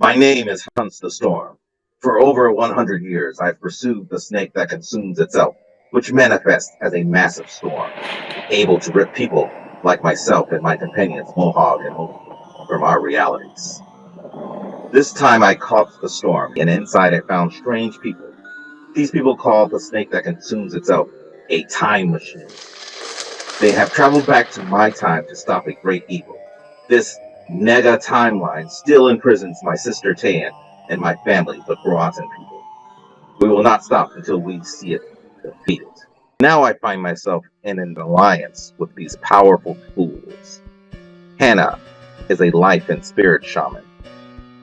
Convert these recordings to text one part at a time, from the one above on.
My name is Hunts the Storm. For over 100 years, I've pursued the snake that consumes itself, which manifests as a massive storm, able to rip people like myself and my companions Mohawk and Hope from our realities. This time I caught the storm, and inside I found strange people. These people call the snake that consumes itself a time machine. They have traveled back to my time to stop a great evil. This nega timeline still imprisons my sister Tan and my family, the Groton people. We will not stop until we see it defeated. Now I find myself in an alliance with these powerful fools. Hannah is a life and spirit shaman.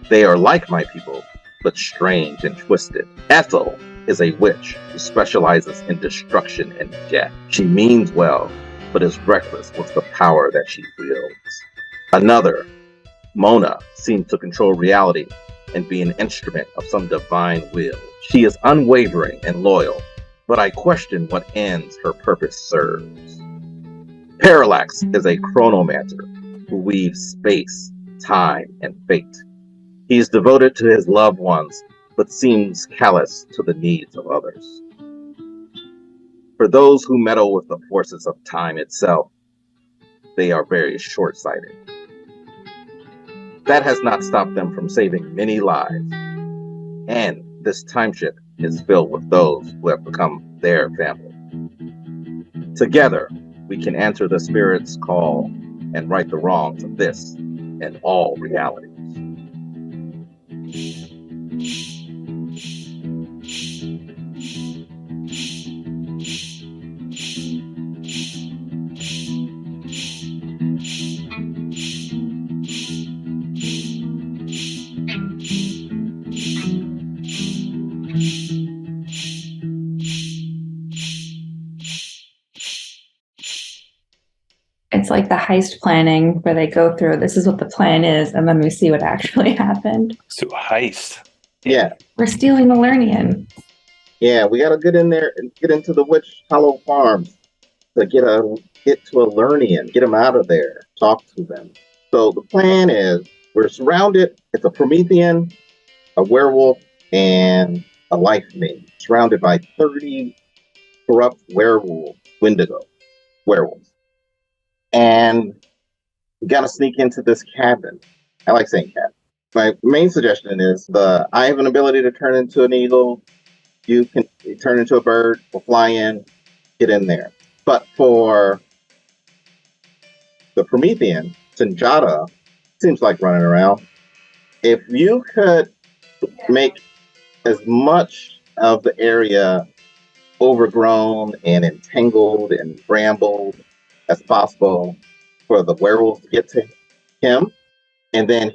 They are like my people, but strange and twisted. Ethyl is a witch who specializes in destruction and death. She means well, but is reckless with the power that she wields. Another, Mona, seems to control reality and be an instrument of some divine will. She is unwavering and loyal, but I question what ends her purpose serves. Parallax is a chronomancer who weaves space, time, and fate. He is devoted to his loved ones, but seems callous to the needs of others. For those who meddle with the forces of time itself, they are very short-sighted. That has not stopped them from saving many lives. And this time ship is filled with those who have become their family. Together, we can answer the spirit's call and right the wrongs of this and all realities. It's like the heist planning where they go through, this is what the plan is, and then we see what actually happened. So heist. Yeah. We're stealing the Lernian. Yeah, we gotta get in there and get into the Witch Hollow Farms to get to a Lernian, get them out of there, talk to them. So the plan is we're surrounded. It's a Promethean, a werewolf, and a life mage, surrounded by 30 corrupt Wendigo werewolves. And we gotta sneak into this cabin. I like saying cabin. My main suggestion is I have an ability to turn into an eagle. You can turn into a bird. We'll fly in, get in there. But for the Promethean, Sinjata seems like running around. If you could make as much of the area overgrown and entangled and brambled as possible for the werewolves to get to him, and then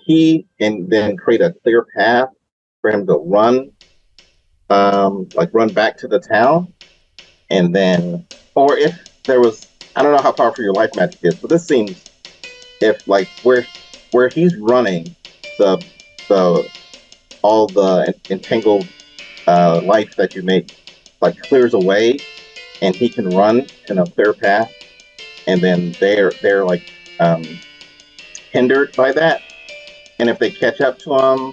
create a clear path for him to run, run back to the town, and then, or if there was, I don't know how powerful your life magic is, but this seems if like where he's running, all the entangled life that you make like clears away, and he can run in a clear path, and then they're like hindered by that, and if they catch up to him,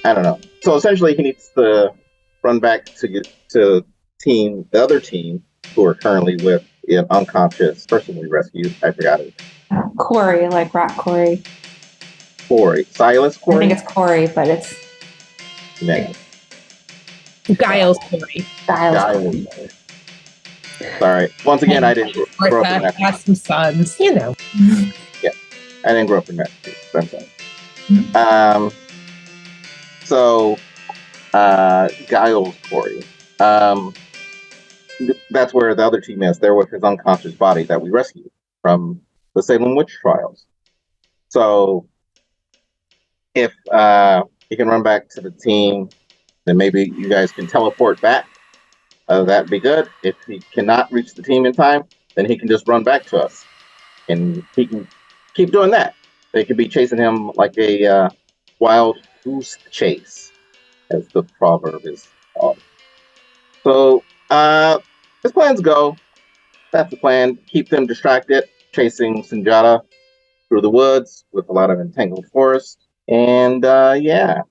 I don't know. So essentially, he needs to run back to get to the other team who are currently with an unconscious person we rescued. I forgot it. Corey, like Rock Corey. Corey. Silas Corey? I think it's Corey, but it's... Yeah. Giles Corey. Giles Corey. Sorry. Once again, I didn't grow up in Martha has some sons, you know. Yeah. I didn't grow up in Massachusetts. So, Giles Corey. That's where the other team is. They're with his unconscious body that we rescued from the Salem witch trials. So, if he can run back to the team, then maybe you guys can teleport back. That'd be good. If he cannot reach the team in time, then he can just run back to us, and he can keep doing that. They could be chasing him like a wild goose chase, as the proverb is called. So, as plans go, that's the plan. Keep them distracted, chasing Sinjata through the woods with a lot of entangled forest. And yeah,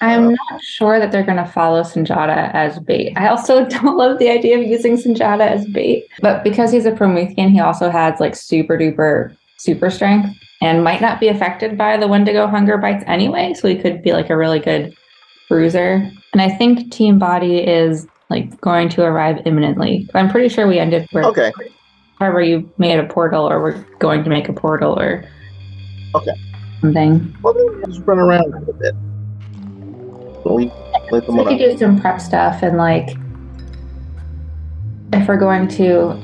I'm not sure that they're going to follow Sanjata as bait. I also don't love the idea of using Sanjata as bait. But because he's a Promethean, he also has like super duper super strength and might not be affected by the Wendigo hunger bites anyway. So he could be like a really good bruiser. And I think Team Body is like going to arrive imminently. I'm pretty sure we ended where Trevor, you made a portal or we're going to make a portal or something. Well, then just run around a little bit. We could do some prep stuff and like if we're going to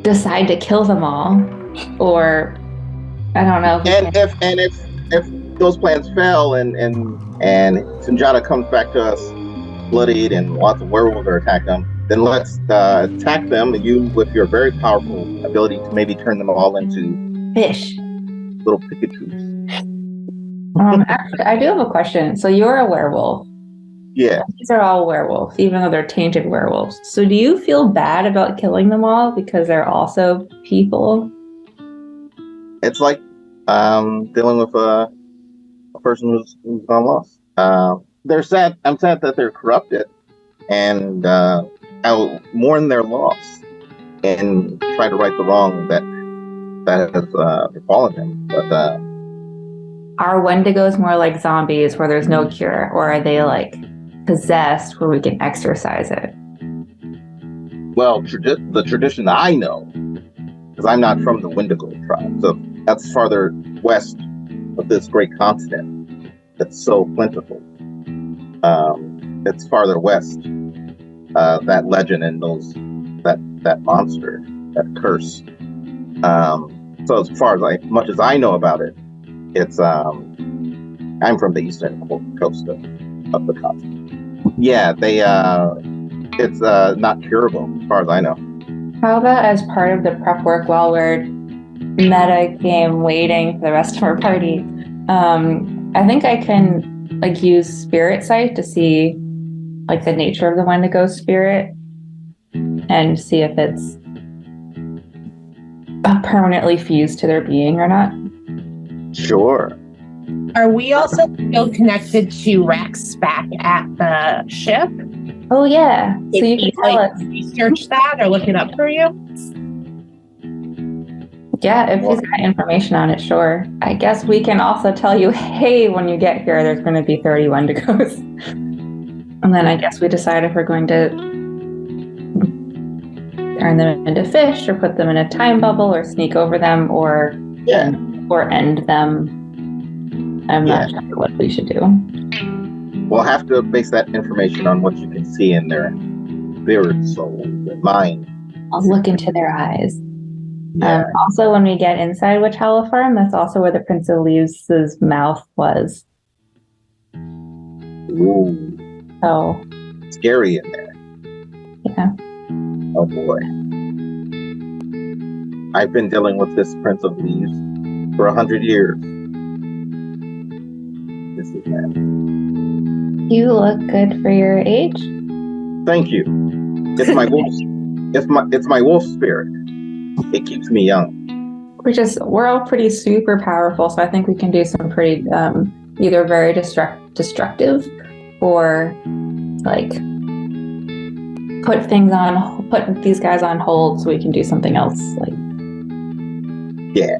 decide to kill them all, or I don't know. If those plans fail and Sanjata comes back to us bloodied and lots of werewolves are attack them, then let's attack them. You with your very powerful ability to maybe turn them all into fish, little Pikachus. Actually, I do have a question. So you're a werewolf. Yeah. These are all werewolves, even though they're tainted werewolves. So do you feel bad about killing them all because they're also people? It's like dealing with a person who's gone lost. They're sad. I'm sad that they're corrupted, and I'll mourn their loss and try to right the wrong that has befallen them. But are Wendigos more like zombies where there's no cure, or are they like possessed where we can exorcise it? Well, the tradition I know, because I'm not from the Wendigo tribe, so that's farther west of this great continent that's so plentiful. It's farther west. That legend and that monster, that curse. So as far as much as I know about it, it's I'm from the eastern coast of the continent. Yeah, it's not curable as far as I know. How about as part of the prep work while we're meta game waiting for the rest of our party? I think I can like use spirit sight to see like the nature of the Wendigo spirit and see if it's permanently fused to their being or not. Sure. Are we also still connected to Rex back at the ship? Oh yeah. So you can tell us. Research that or look it up for you? Yeah, if he's got information on it, sure. I guess we can also tell you, hey, when you get here, there's going to be 30 Wendigos. And then I guess we decide if we're going to turn them into fish or put them in a time bubble or sneak over them or end them. I'm not sure what we should do. We'll have to base that information on what you can see in their spirit, soul, their mind. I'll look into their eyes. Yeah. Also, when we get inside Witch Hollow Farm, that's also where the Prince of Leaves' mouth was. Ooh. Oh. Scary in there. Yeah. Oh boy. I've been dealing with this Prince of Leaves for 100 years. This is bad. You look good for your age. Thank you. It's my wolf. It's my wolf spirit. It keeps me young. We're all pretty super powerful, so I think we can do some pretty either very destructive or like put these guys on hold so we can do something else. Like yeah,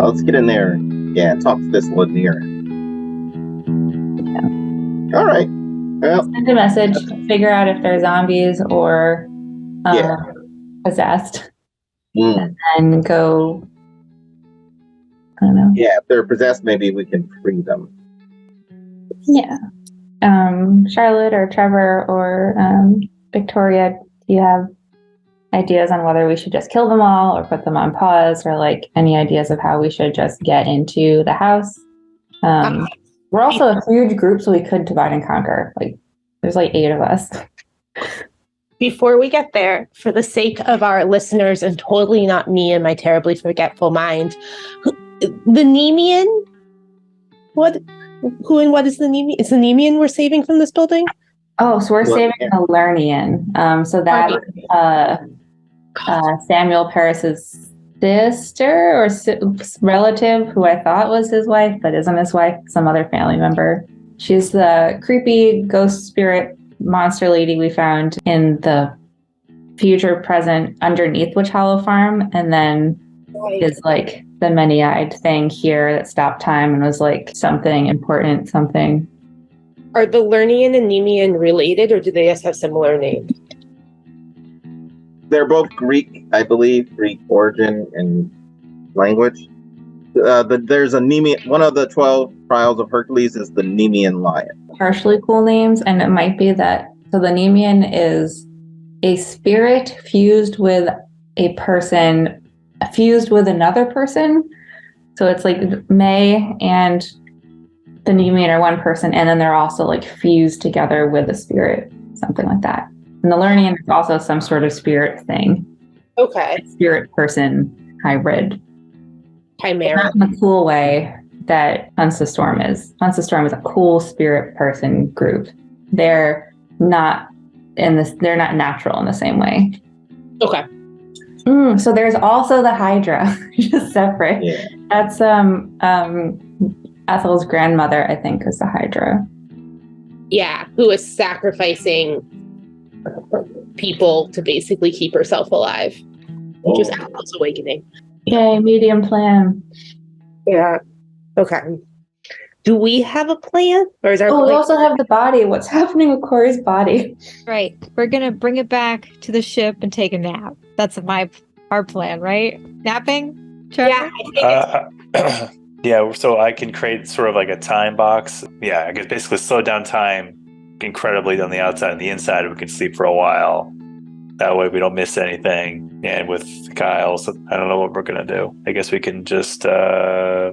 let's get in there. Yeah, talk to this Lanier. Yeah. All right. Well, send a message. Figure out if they're zombies or possessed, and then go. I don't know. Yeah, if they're possessed, maybe we can free them. Yeah. Charlotte or Trevor or Victoria, do you have ideas on whether we should just kill them all or put them on pause, or like any ideas of how we should just get into the house? We're also a huge group, so we could divide and conquer. Like, there's like 8 of us. Before we get there, for the sake of our listeners and totally not me and my terribly forgetful mind, the Nemean? Who and what is the Nemean? Is the Nemean we're saving from this building? Oh, so we're saving the Lernian. So that is Samuel Paris's sister or relative who I thought was his wife, but isn't his wife, some other family member. She's the creepy ghost spirit monster lady we found in the future present underneath Witch Hollow Farm, and then is like the many-eyed thing here that stopped time and was like something important, something. Are the Lernian and Nemean related, or do they just have similar names? They're both Greek, I believe, Greek origin and language. There's a Nemean. One of the 12 trials of Hercules is the Nemean lion. Partially cool names, and it might be that. So the Nemean is a spirit fused with a person, fused with another person. So it's like May and the Nemean are one person, and then they're also like fused together with a spirit, something like that. And the Lernian is also some sort of spirit thing. Okay. Spirit person hybrid. Chimera. Not in the cool way that Hunsa Storm is. Hunsa Storm is a cool spirit person group. They're not they're not natural in the same way. Okay. So there's also the Hydra, just separate. Yeah. That's Ethyl's grandmother, I think, is the Hydra. Yeah, who is sacrificing people to basically keep herself alive, which is Ethel's awakening. Yay, medium plan. Yeah. Okay. Do we have a plan? Or is our We plan- also have the body. What's happening with Corey's body? Right. We're going to bring it back to the ship and take a nap. That's our plan, right? Napping? Trevor? Yeah, I think yeah, so I can create sort of like a time box. Yeah, I could basically slow down time incredibly on the outside and the inside. We can sleep for a while. That way we don't miss anything. And with Giles, I don't know what we're going to do. I guess we can just, I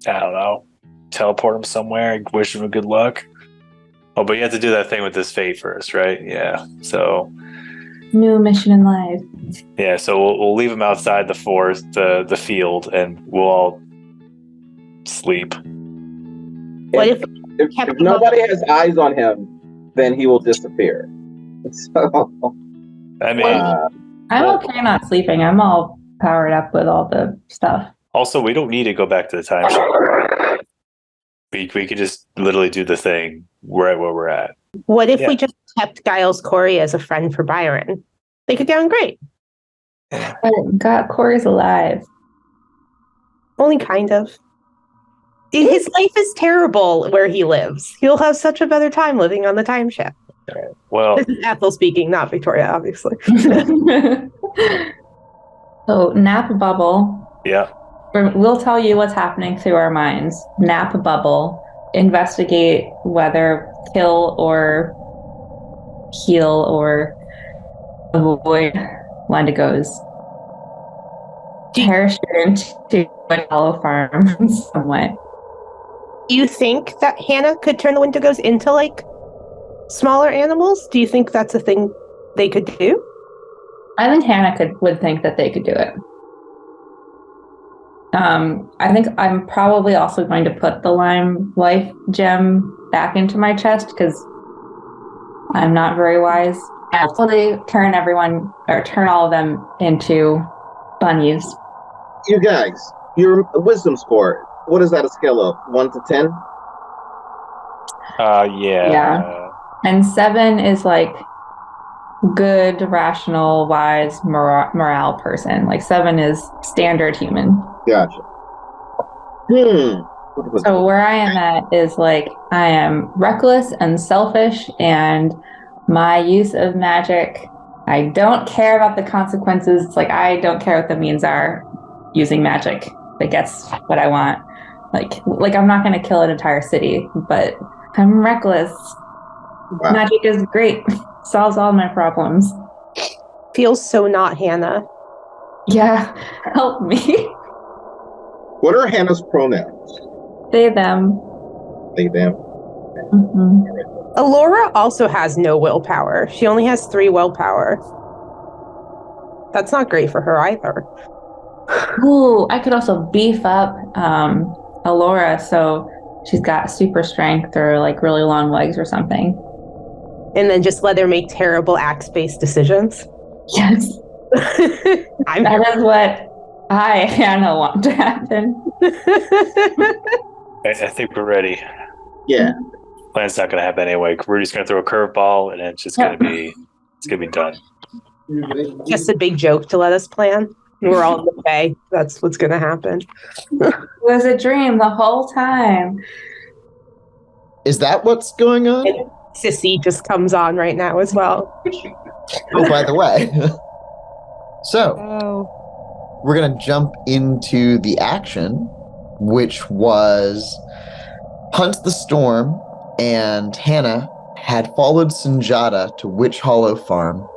don't know, teleport him somewhere, wish him good luck. Oh, but you have to do that thing with this fate first, right? Yeah, so... New mission in life. Yeah, so we'll leave him outside the forest, the field, and we'll all sleep. What if If nobody has eyes on him, then he will disappear. So, I mean, I'm okay not sleeping. I'm all powered up with all the stuff. also, we don't need to go back to the time ship. We could just literally do the thing right where we're at. What if we just kept Giles Corey as a friend for Byron? They could get on great. But God, Corey's alive. Only kind of. His life is terrible where he lives. He'll have such a better time living on the time ship. Well, This is Ethel speaking, not Victoria, obviously. So, nap bubble. yeah. We'll tell you what's happening through our minds. Nap bubble. Investigate whether kill or heal or avoid Wendigos. Parachute into a hollow farm somewhat. Do you think that Hannah could turn the Wendigos into like smaller animals? Do you think that's a thing they could do? I think Hannah would think that they could do it. I think I'm probably also going to put the Lime Life gem back into my chest because I'm not very wise. Absolutely turn all of them into bunnies. you guys, your wisdom score, what is that, a scale of 1 to 10? Yeah. Yeah. And 7 is like good, rational, wise, morale person. Like 7 is standard human. Gotcha. So where I am at is like I am reckless and selfish, and my use of magic, I don't care about the consequences. It's like I don't care what the means are using magic that gets what I want. Like I'm not going to kill an entire city, but I'm reckless. Wow. Magic is great. Solves all my problems. Feels so not Hannah. Yeah, help me. What are Hannah's pronouns? They, them. They, them. Mm-hmm. Alora also has no willpower. She only has 3 willpower. That's not great for her either. Ooh, I could also beef up Alora so she's got super strength or like really long legs or something. And then just let her make terrible axe-based decisions. Yes. That is what I, Hannah, want to happen. I think we're ready. Yeah. Plan's not going to happen anyway. Rudy's going to throw a curveball, and it's just going to be done. Just a big joke to let us plan. We're all in the way. That's what's going to happen. It was a dream the whole time. Is that what's going on? And Sissy just comes on right now as well. Oh, by the way. So, Oh, we're going to jump into the action, which was Hunt the Storm, and Hannah had followed Sanjata to Witch Hollow Farm,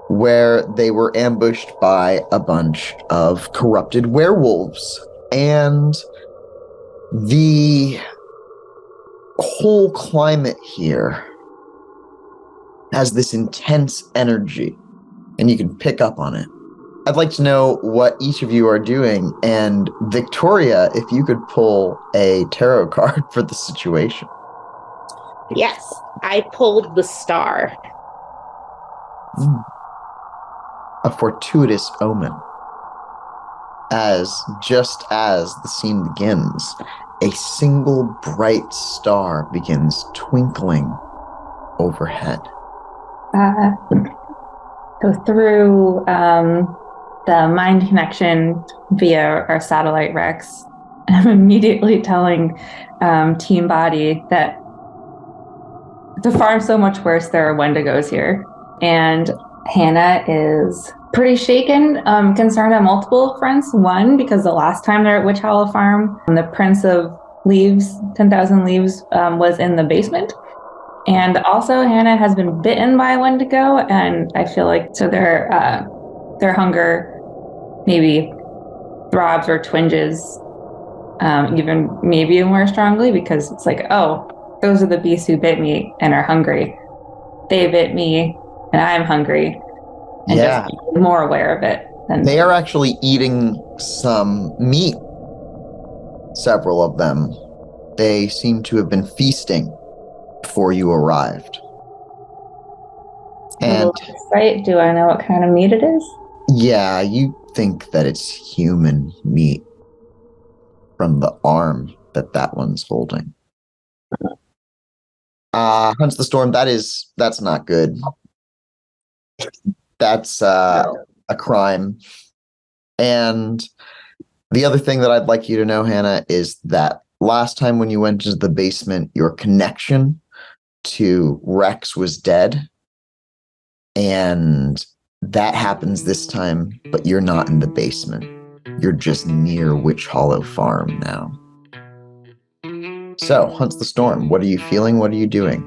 where they were ambushed by a bunch of corrupted werewolves. And the whole climate here has this intense energy, and you can pick up on it. I'd like to know what each of you are doing, and Victoria, if you could pull a tarot card for the situation. Yes, I pulled the star. A fortuitous omen. Just as the scene begins, a single bright star begins twinkling overhead. So through the mind connection via our satellite Rex, I'm immediately telling Team Body that the farm's so much worse, there are Wendigos here. And Hannah is pretty shaken, concerned on multiple fronts. One, because the last time they're at Witch Hollow Farm, the Prince of Leaves, 10,000 Leaves, was in the basement. And also Hannah has been bitten by a Wendigo, and I feel like so their hunger maybe throbs or twinges even maybe more strongly, because it's like, oh, those are the beasts who bit me and are hungry. They bit me and I'm hungry, and just more aware of it. They are actually eating some meat, several of them. They seem to have been feasting before you arrived. And right, do I know what kind of meat it is? Yeah, you think that it's human meat from the arm that one's holding. Hunts the Storm, that's not good. That's a crime. And the other thing that I'd like you to know, Hannah, is that last time when you went into the basement, your connection to Rex was dead. And that happens this time, but you're not in the basement. You're just near Witch Hollow Farm now. So, Hunts the Storm, what are you feeling? What are you doing?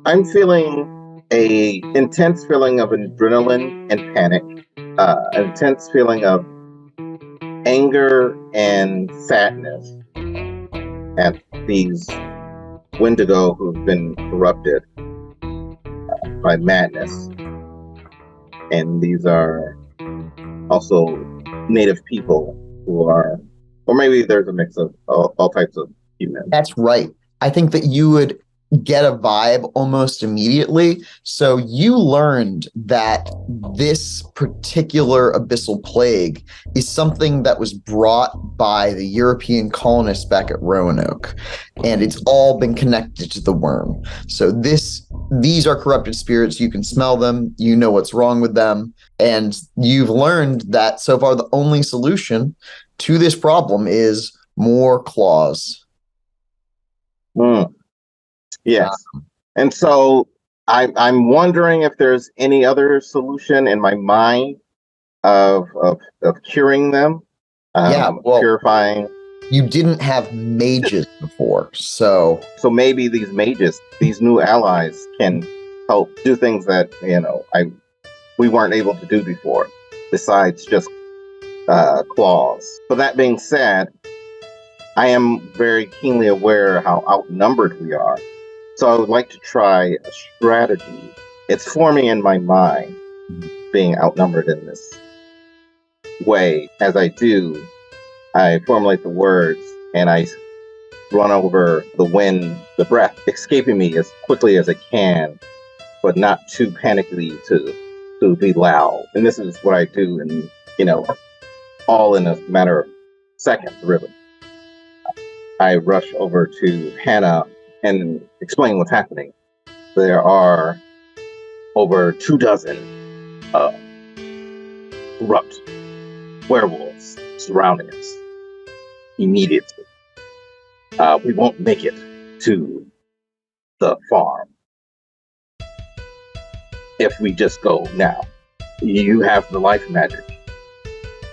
I'm feeling a intense feeling of adrenaline and panic, an intense feeling of anger and sadness at these Wendigo who've been corrupted by madness. And these are also native people who are, or maybe there's a mix of all types of humans. That's right. I think that you would get a vibe almost immediately. So you learned that this particular abyssal plague is something that was brought by the European colonists back at Roanoke, and it's all been connected to the worm. So these are corrupted spirits. You can smell them. You know what's wrong with them. And you've learned that so far the only solution to this problem is more claws. Yes. And so I'm wondering if there's any other solution in my mind of curing them. Purifying. You didn't have mages before, so maybe these mages, these new allies, can help do things that we weren't able to do before, besides just claws. So that being said, I am very keenly aware how outnumbered we are. So I would like to try a strategy. It's forming in my mind, being outnumbered in this way. As I do, I formulate the words and I run over the wind, the breath, escaping me as quickly as it can, but not too panickily to to be loud. And this is what I do, and all in a matter of seconds, really. I rush over to Hannah and explain what's happening. There are over 24 corrupt werewolves surrounding us immediately. We won't make it to the farm if we just go now. You have the life magic.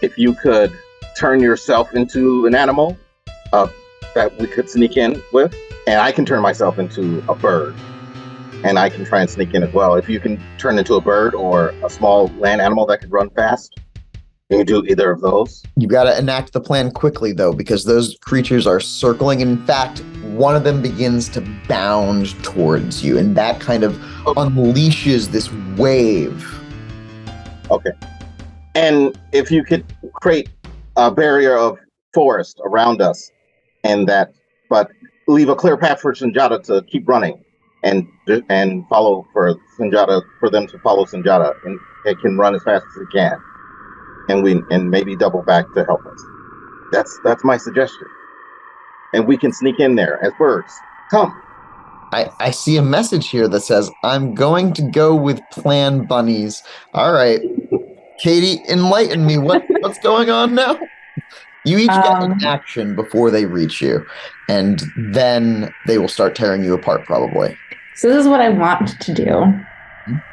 If you could turn yourself into an animal that we could sneak in with, and I can turn myself into a bird, and I can try and sneak in as well. If you can turn into a bird or a small land animal that could run fast, you can do either of those. You got to enact the plan quickly, though, because those creatures are circling. In fact, one of them begins to bound towards you, and that kind of unleashes this wave. Okay. And if you could create a barrier of forest around us, but leave a clear path for Sinjata to keep running, and follow for Sinjata, for them to follow Sinjata, and it can run as fast as it can, and maybe double back to help us. That's my suggestion. And we can sneak in there as birds. Come. I see a message here that says, I'm going to go with plan bunnies. All right. Caity, enlighten me. What's going on now? You each get an action before they reach you, and then they will start tearing you apart, probably. So this is what I want to do.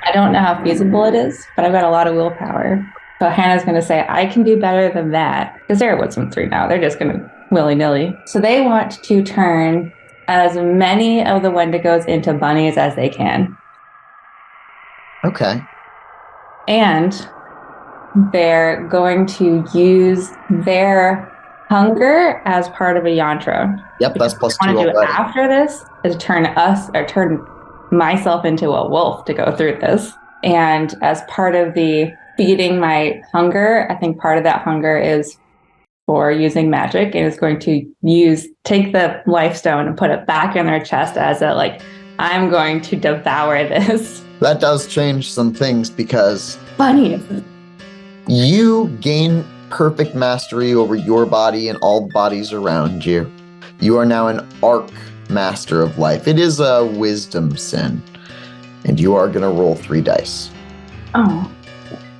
I don't know how feasible it is, but I've got a lot of willpower. So Hannah's going to say, I can do better than that. Because they're at Wisdom 3 now. They're just going to willy-nilly. So they want to turn as many of the Wendigos into bunnies as they can. Okay. And they're going to use their hunger as part of a yantra. Yep, that's plus 2 already. already. After this is turn myself into a wolf to go through this. And as part of the feeding my hunger, I think part of that hunger is for using magic, and is going to take the life stone and put it back in their chest as I'm going to devour this. That does change some things, because Bunnies. You gain perfect mastery over your body and all bodies around you. You are now an arc master of life. It is a wisdom sin, and you are going to roll 3 dice. Oh,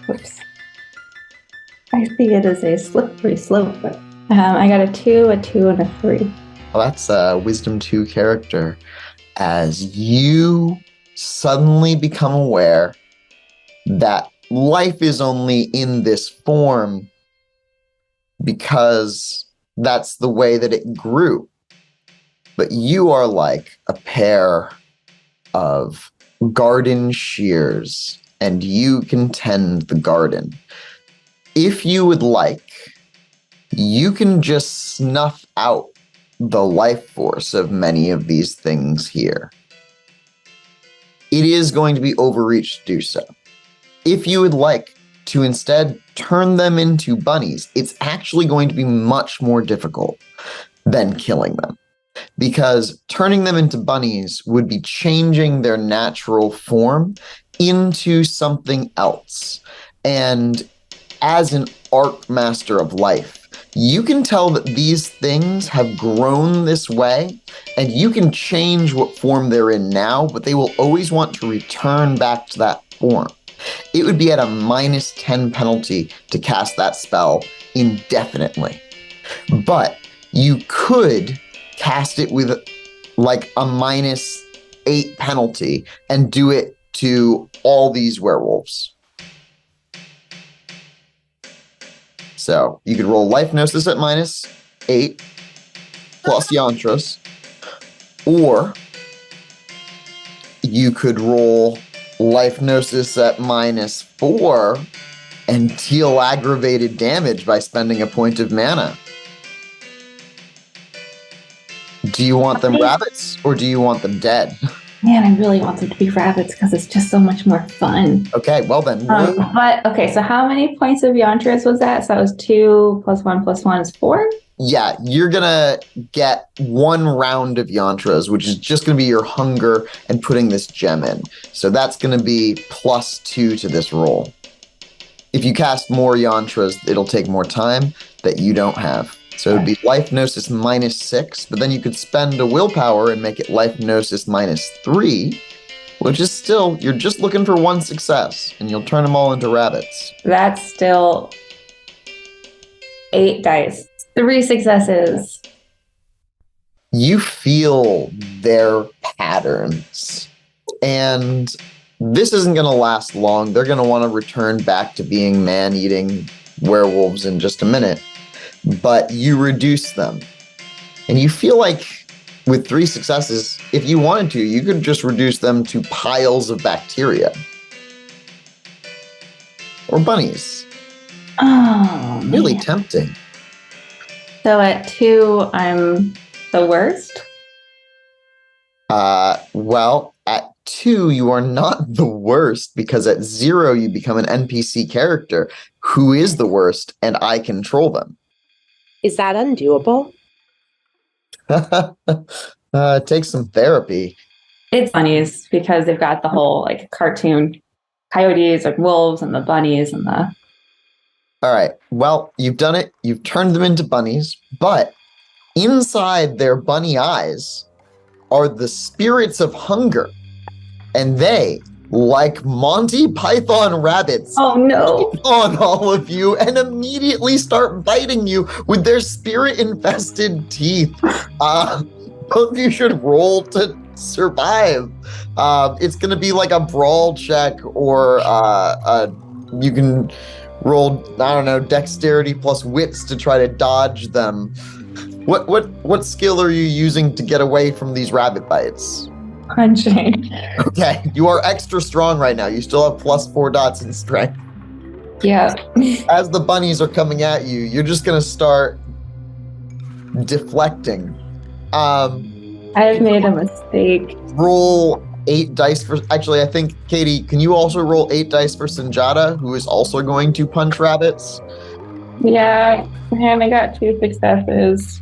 whoops. I see it as a slippery slope. I got a 2, a 2, and a 3. Well, that's a wisdom 2 character. As you suddenly become aware that life is only in this form because that's the way that it grew. But you are like a pair of garden shears, and you can tend the garden. If you would like, you can just snuff out the life force of many of these things here. It is going to be overreach to do so. If you would like to instead turn them into bunnies, it's actually going to be much more difficult than killing them, because turning them into bunnies would be changing their natural form into something else. And as an arc master of life, you can tell that these things have grown this way, and you can change what form they're in now, but they will always want to return back to that form. It would be at a -10 penalty to cast that spell indefinitely. But you could cast it with like a -8 penalty and do it to all these werewolves. So you could roll Life Gnosis at -8 plus Yantras, or you could roll Life Gnosis at -4 and deal aggravated damage by spending a point of mana. Do you want them rabbits or do you want them dead? Man, I really want them to be rabbits because it's just so much more fun. Okay, well then. So how many points of Yantras was that? So that was 2 + 1 + 1 is 4? you're gonna get 1 round of yantras, which is just gonna be your hunger and putting this gem in. So that's gonna be +2 to this roll. If you cast more yantras, it'll take more time that you don't have. So it'd be life gnosis -6, but then you could spend a willpower and make it life gnosis -3, which is still, you're just looking for 1 success, and you'll turn them all into rabbits. That's still 8 dice. 3 successes. You feel their patterns, and this isn't going to last long. They're going to want to return back to being man-eating werewolves in just a minute, but you reduce them. And you feel like with 3 successes, if you wanted to, you could just reduce them to piles of bacteria. Or bunnies. Oh, Really man. tempting. So at 2, I'm the worst? Well, at 2, you are not the worst, because at 0, you become an NPC character who is the worst, and I control them. Is that undoable? It takes some therapy. It's bunnies, because they've got the whole like cartoon coyotes, like wolves, and the bunnies, and the... All right. Well, you've done it. You've turned them into bunnies, but inside their bunny eyes are the spirits of hunger. And they, like Monty Python rabbits, Oh no. on all of you and immediately start biting you with their spirit-infested teeth. Both of you should roll to survive. It's going to be like a brawl check, or you can roll, I don't know, dexterity plus wits to try to dodge them. What skill are you using to get away from these rabbit bites? Punching. Okay, you are extra strong right now. You still have +4 dots in strength. Yeah. As the bunnies are coming at you, you're just gonna start deflecting. I've made a mistake. Roll 8 dice for... Actually, I think, Caity, can you also roll 8 dice for Sanjata, who is also going to punch rabbits? Yeah, and I got 2 successes.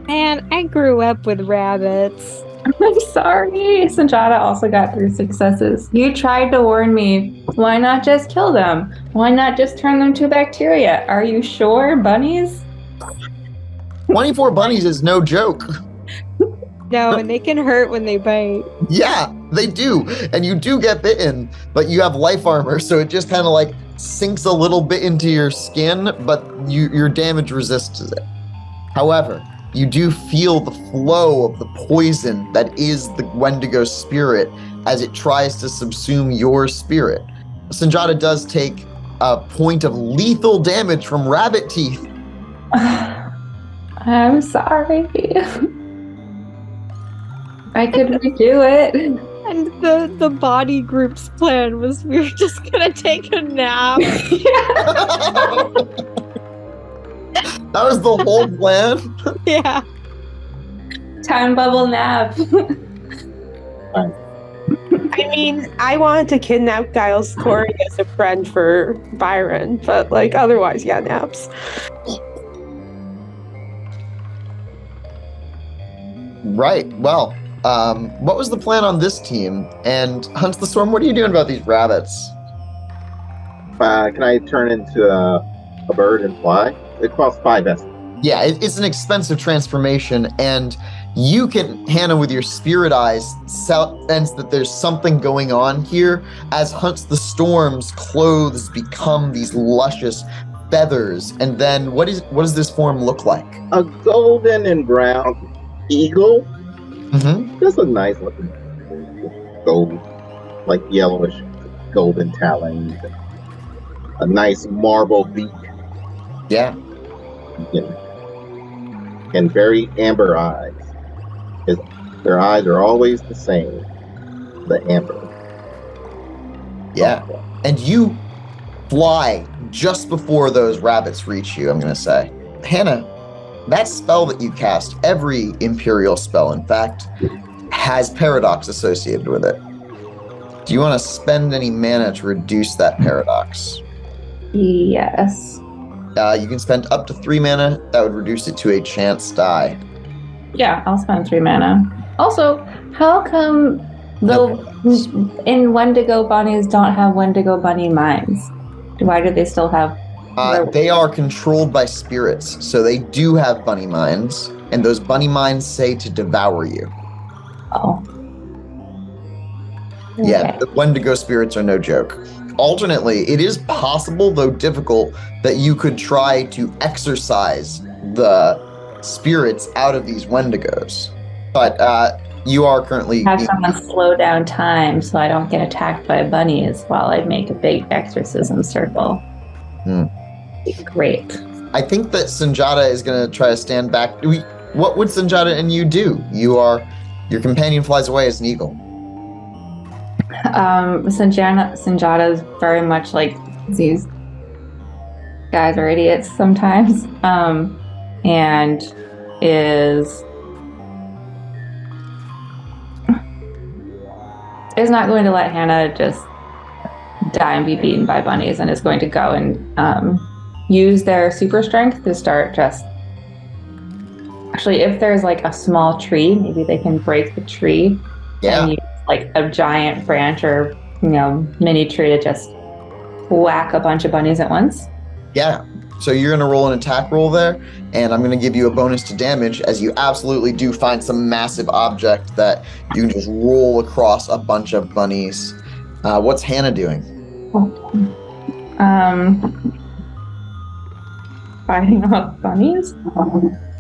Man, I grew up with rabbits. I'm sorry. Sanjata also got 3 successes. You tried to warn me. Why not just kill them? Why not just turn them to bacteria? Are you sure, bunnies? 24 bunnies is no joke. No, and they can hurt when they bite. Yeah, they do. And you do get bitten, but you have life armor, so it just kind of like sinks a little bit into your skin, but your damage resists it. However, you do feel the flow of the poison that is the Wendigo spirit as it tries to subsume your spirit. Sanjata does take a point of lethal damage from rabbit teeth. I'm sorry. I could redo it. And the body group's plan was we were just gonna take a nap. That was the whole plan? Yeah. Time bubble nap. I mean, I wanted to kidnap Giles Corey as a friend for Byron, but like otherwise, yeah, naps. Right. Well, what was the plan on this team? And Hunts the Storm, what are you doing about these rabbits? Can I turn into a bird and fly? It costs 5 essence. Yeah, it's an expensive transformation, and you can, Hannah, with your spirit eyes, sense that there's something going on here as Hunts the Storm's clothes become these luscious feathers. And then what does this form look like? A golden and brown eagle. Mm-hmm. Just a nice looking gold, like yellowish golden talons. A nice marble beak. Yeah. You know, and very amber eyes. Their eyes are always the same. The amber. Yeah. And you fly just before those rabbits reach you, I'm going to say. Hannah, that spell that you cast, every Imperial spell, in fact, has paradox associated with it. Do you want to spend any mana to reduce that paradox? Yes. You can spend up to 3 mana. That would reduce it to a chance die. Yeah, I'll spend 3 mana. Also, how come in Wendigo bunnies don't have Wendigo bunny minds? Why do they still have? They are controlled by spirits, so they do have bunny minds, and those bunny minds say to devour you. Oh. Yeah, Okay. the Wendigo spirits are no joke. Alternately, it is possible, though difficult, that you could try to exorcise the spirits out of these Wendigos. But you are currently... Have someone slow down time so I don't get attacked by bunnies while I make a big exorcism circle. Great. I think that Sanjata is going to try to stand back. What would Sanjata and you do? Your companion flies away as an eagle. Sanjata is very much like these guys are idiots sometimes, and is not going to let Hannah just die and be beaten by bunnies, and is going to go and use their super strength to start just... Actually, if there's like a small tree, maybe they can break the tree and use like a giant branch or, mini tree to just whack a bunch of bunnies at once. Yeah. So you're going to roll an attack roll there, and I'm going to give you a bonus to damage as you absolutely do find some massive object that you can just roll across a bunch of bunnies. What's Hannah doing? Fighting off bunnies?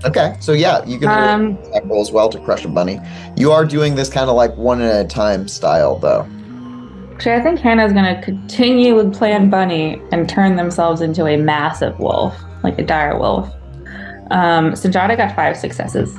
Okay, so yeah, you can roll an attack roll as well to crush a bunny. You are doing this kind of like one at a time style, though. Actually, I think Hannah's going to continue with Plan Bunny and turn themselves into a massive wolf, like a dire wolf. Sanjata got 5 successes.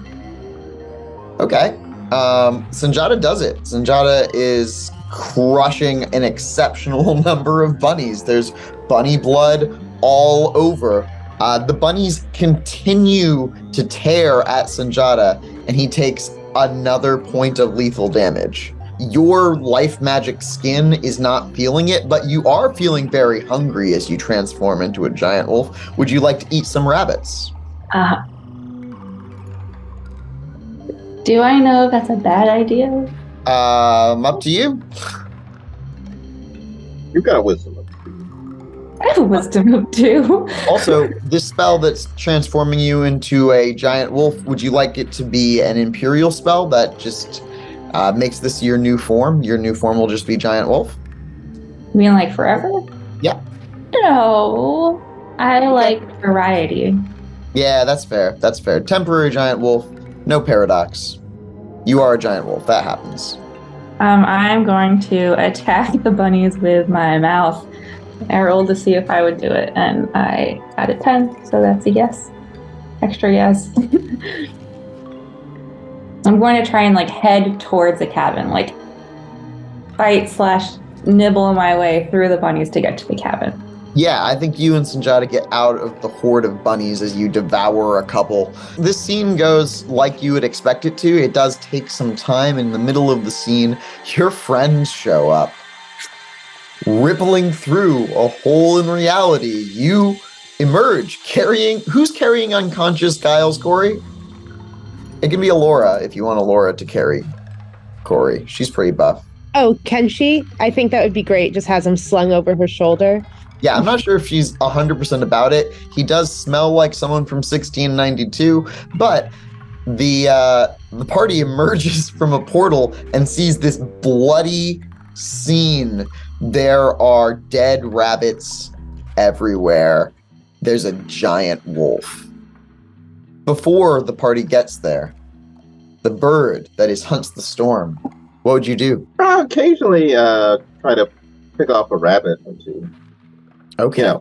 Okay. Sanjata does it. Sanjata is crushing an exceptional number of bunnies. There's bunny blood all over. The bunnies continue to tear at Sanjata, and he takes another point of lethal damage. Your life magic skin is not feeling it, but you are feeling very hungry as you transform into a giant wolf. Would you like to eat some rabbits? Do I know if that's a bad idea? Up to you. You've got a wisdom. I have a wisdom of 2. Also, this spell that's transforming you into a giant wolf, would you like it to be an imperial spell that just makes this your new form? Your new form will just be giant wolf? You mean like forever? Yeah. No. I like variety. Yeah, that's fair. That's fair. Temporary giant wolf, no paradox. You are a giant wolf. That happens. I'm going to attack the bunnies with my mouth. I rolled to see if I would do it, and I got a 10, so that's a yes. Extra yes. I'm going to try and head towards the cabin, fight/nibble my way through the bunnies to get to the cabin. Yeah, I think you and Sanjata get out of the horde of bunnies as you devour a couple. This scene goes like you would expect it to. It does take some time. In the middle of the scene, your friends show up. Rippling through a hole in reality, you emerge who's carrying unconscious Giles Corey? It can be Alora if you want Alora to carry Corey. She's pretty buff. Oh, can she? I think that would be great. Just has him slung over her shoulder. Yeah, I'm not sure if she's 100% about it. He does smell like someone from 1692, but the party emerges from a portal and sees this bloody scene. There are dead rabbits everywhere. There's a giant wolf. Before the party gets there, the bird that hunts the storm, what would you do? Occasionally try to pick off a rabbit or two. Okay.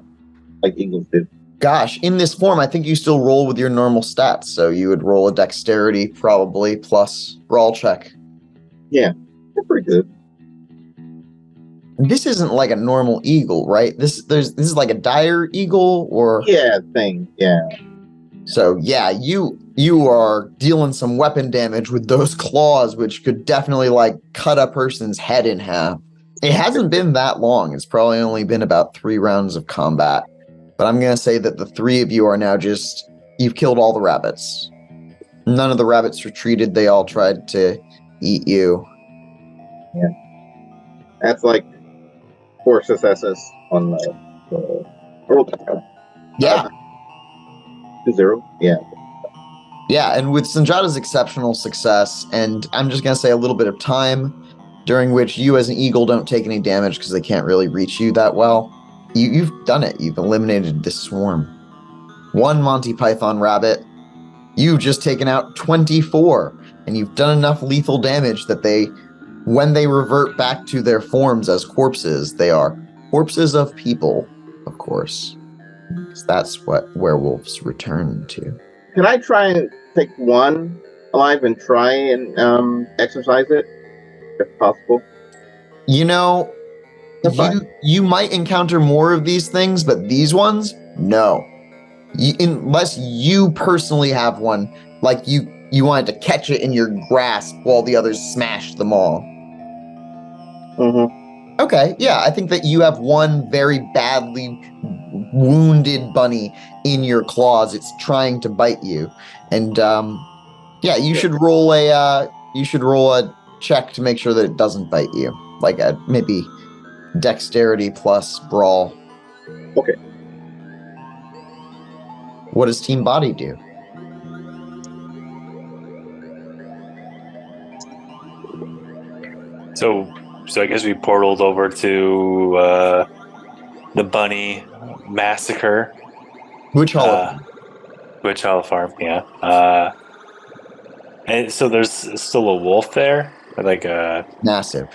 Like eagles do. Gosh, in this form, I think you still roll with your normal stats. So you would roll a dexterity probably plus brawl check. Yeah, they're pretty good. This isn't like a normal eagle, right? This is like a dire eagle, or thing. Yeah. So yeah, you are dealing some weapon damage with those claws, which could definitely cut a person's head in half. It hasn't been that long. It's probably only been about 3 rounds of combat. But I'm going to say that the three of you are now you've killed all the rabbits. None of the rabbits retreated. They all tried to eat you. Yeah. That's like 4 successes on the roll. Yeah. 2-0. Yeah. Yeah, and with Sanjata's exceptional success, and I'm just going to say a little bit of time, during which you as an eagle don't take any damage because they can't really reach you that well, you've done it. You've eliminated this swarm. 1 Monty Python rabbit. You've just taken out 24, and you've done enough lethal damage that when they revert back to their forms as corpses, they are corpses of people, of course. So that's what werewolves return to. Can I try and take one alive and try and exercise it, if possible? You know, you might encounter more of these things, but these ones, no. Unless you personally have one, like you wanted to catch it in your grasp while the others smashed them all. Mm-hmm. Okay, yeah, I think that you have one very badly wounded bunny in your claws. It's trying to bite you, and yeah, you should roll a check to make sure that it doesn't bite you, like maybe dexterity plus brawl. Okay. What does Team Body do? So I guess we portaled over to the bunny massacre. Witch Hollow. Witch Hollow Farm, yeah. And so there's still a wolf there, like Massive.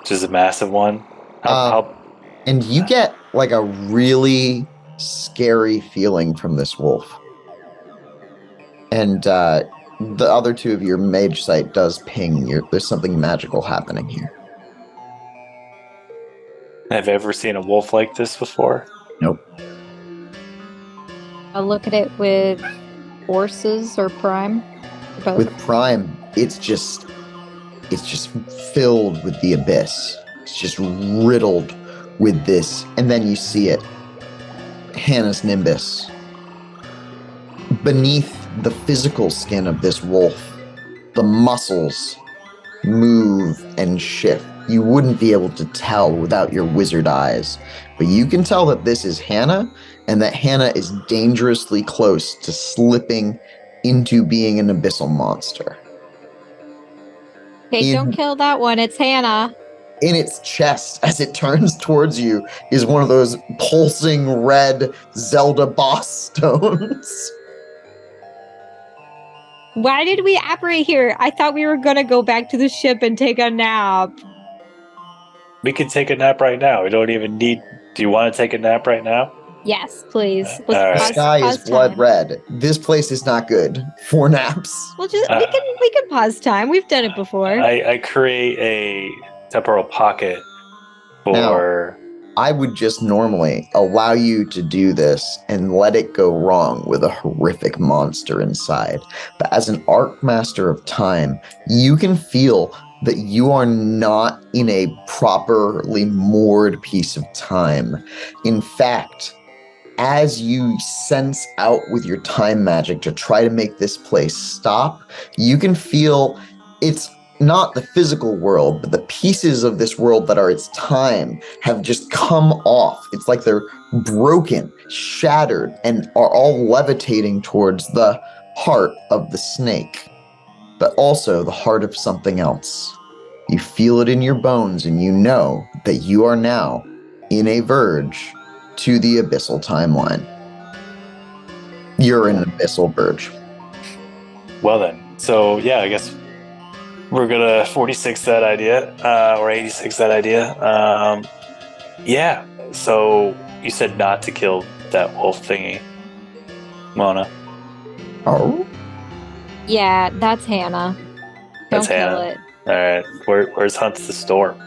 just a massive one. And you get like a really scary feeling from this wolf. And the other two of your mage sight does ping. There's something magical happening here. Have you ever seen a wolf like this before? Nope. I'll look at it with forces or prime. Both. With Prime, it's just filled with the abyss. It's just riddled with this. And then you see it. Hannah's Nimbus. Beneath the physical skin of this wolf, the muscles move and shift. You wouldn't be able to tell without your wizard eyes, but you can tell that this is Hannah, and that Hannah is dangerously close to slipping into being an abyssal monster. Hey, don't kill that one. It's Hannah. In its chest, as it turns towards you, is one of those pulsing red Zelda boss stones. Why did we apparate here? I thought we were going to go back to the ship and take a nap. We can take a nap right now. We don't even need... Do you want to take a nap right now? Yes, please. The sky is blood red. This place is not good for naps. Well, we can pause time. We've done it before. I create a temporal pocket for... Now, I would just normally allow you to do this and let it go wrong with a horrific monster inside. But as an Archmaster of Time, you can feel that you are not in a properly moored piece of time. In fact, as you sense out with your time magic to try to make this place stop, you can feel it's not the physical world, but the pieces of this world that are its time have just come off. It's like they're broken, shattered, and are all levitating towards the heart of the snake, but also the heart of something else. You feel it in your bones, and you know that you are now in a verge to the abyssal timeline. You're in an abyssal verge. Well then, so yeah, I guess we're gonna 46 that idea, or 86 that idea. Yeah, so you said not to kill that wolf thingy, Mona. Oh? Yeah, that's Hannah. That's Don't Hannah. kill it. Alright, where's Hunt's the Storm?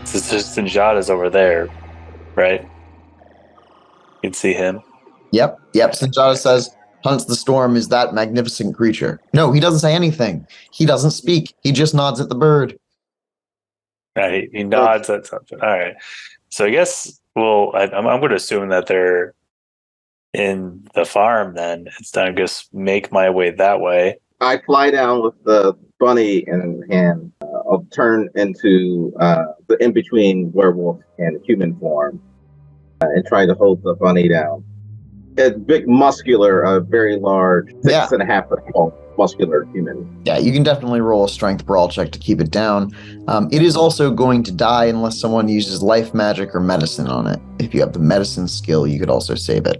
Sinjada's over there, right? You can see him. Yep. Sanjata says, Hunts the Storm is that magnificent creature. No, he doesn't say anything. He doesn't speak. He just nods at the bird. Right, he nods at something. All right. So I guess Well, I'm going to assume that they're in the farm then. It's time to just make my way that way. I fly down with the bunny in hand. I'll turn into the in-between werewolf and human form and try to hold the bunny down. It's big, muscular, very large, 6.5 foot tall, muscular human. Yeah, you can definitely roll a strength brawl check to keep it down. It is also going to die unless someone uses life magic or medicine on it. If you have the medicine skill, you could also save it.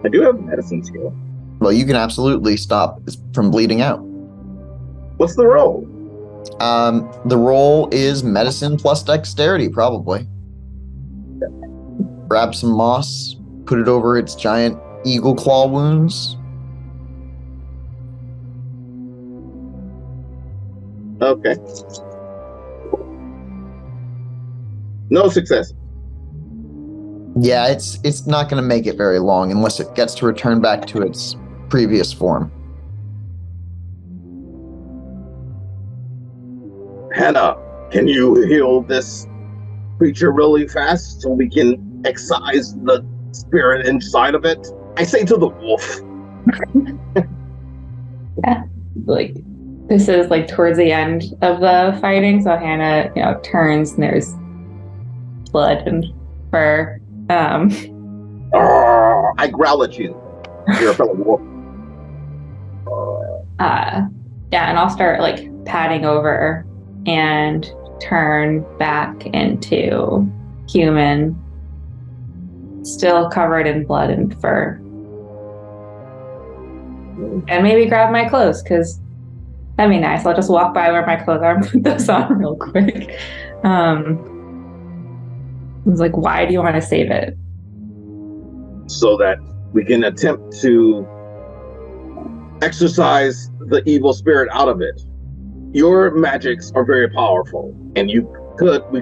I do have a medicine skill. Well, you can absolutely stop from bleeding out. What's the roll? The roll is medicine plus dexterity, probably. Grab some moss, put it over its giant eagle claw wounds. Okay. No success. Yeah, it's not going to make it very long unless it gets to return back to its previous form. Hannah, can you heal this creature really fast so we can excise the spirit inside of it? I say to the wolf. Yeah, like this is like towards the end of the fighting, so Hannah, turns and there's blood and fur. I growl at you. You're a fellow wolf. Yeah, and I'll start like patting over and turn back into human, still covered in blood and fur. And maybe grab my clothes, because that'd be nice. I'll just walk by where my clothes are and put those on real quick. I was like, why do you want to save it? So that we can attempt to exorcise the evil spirit out of it. Your magics are very powerful, and we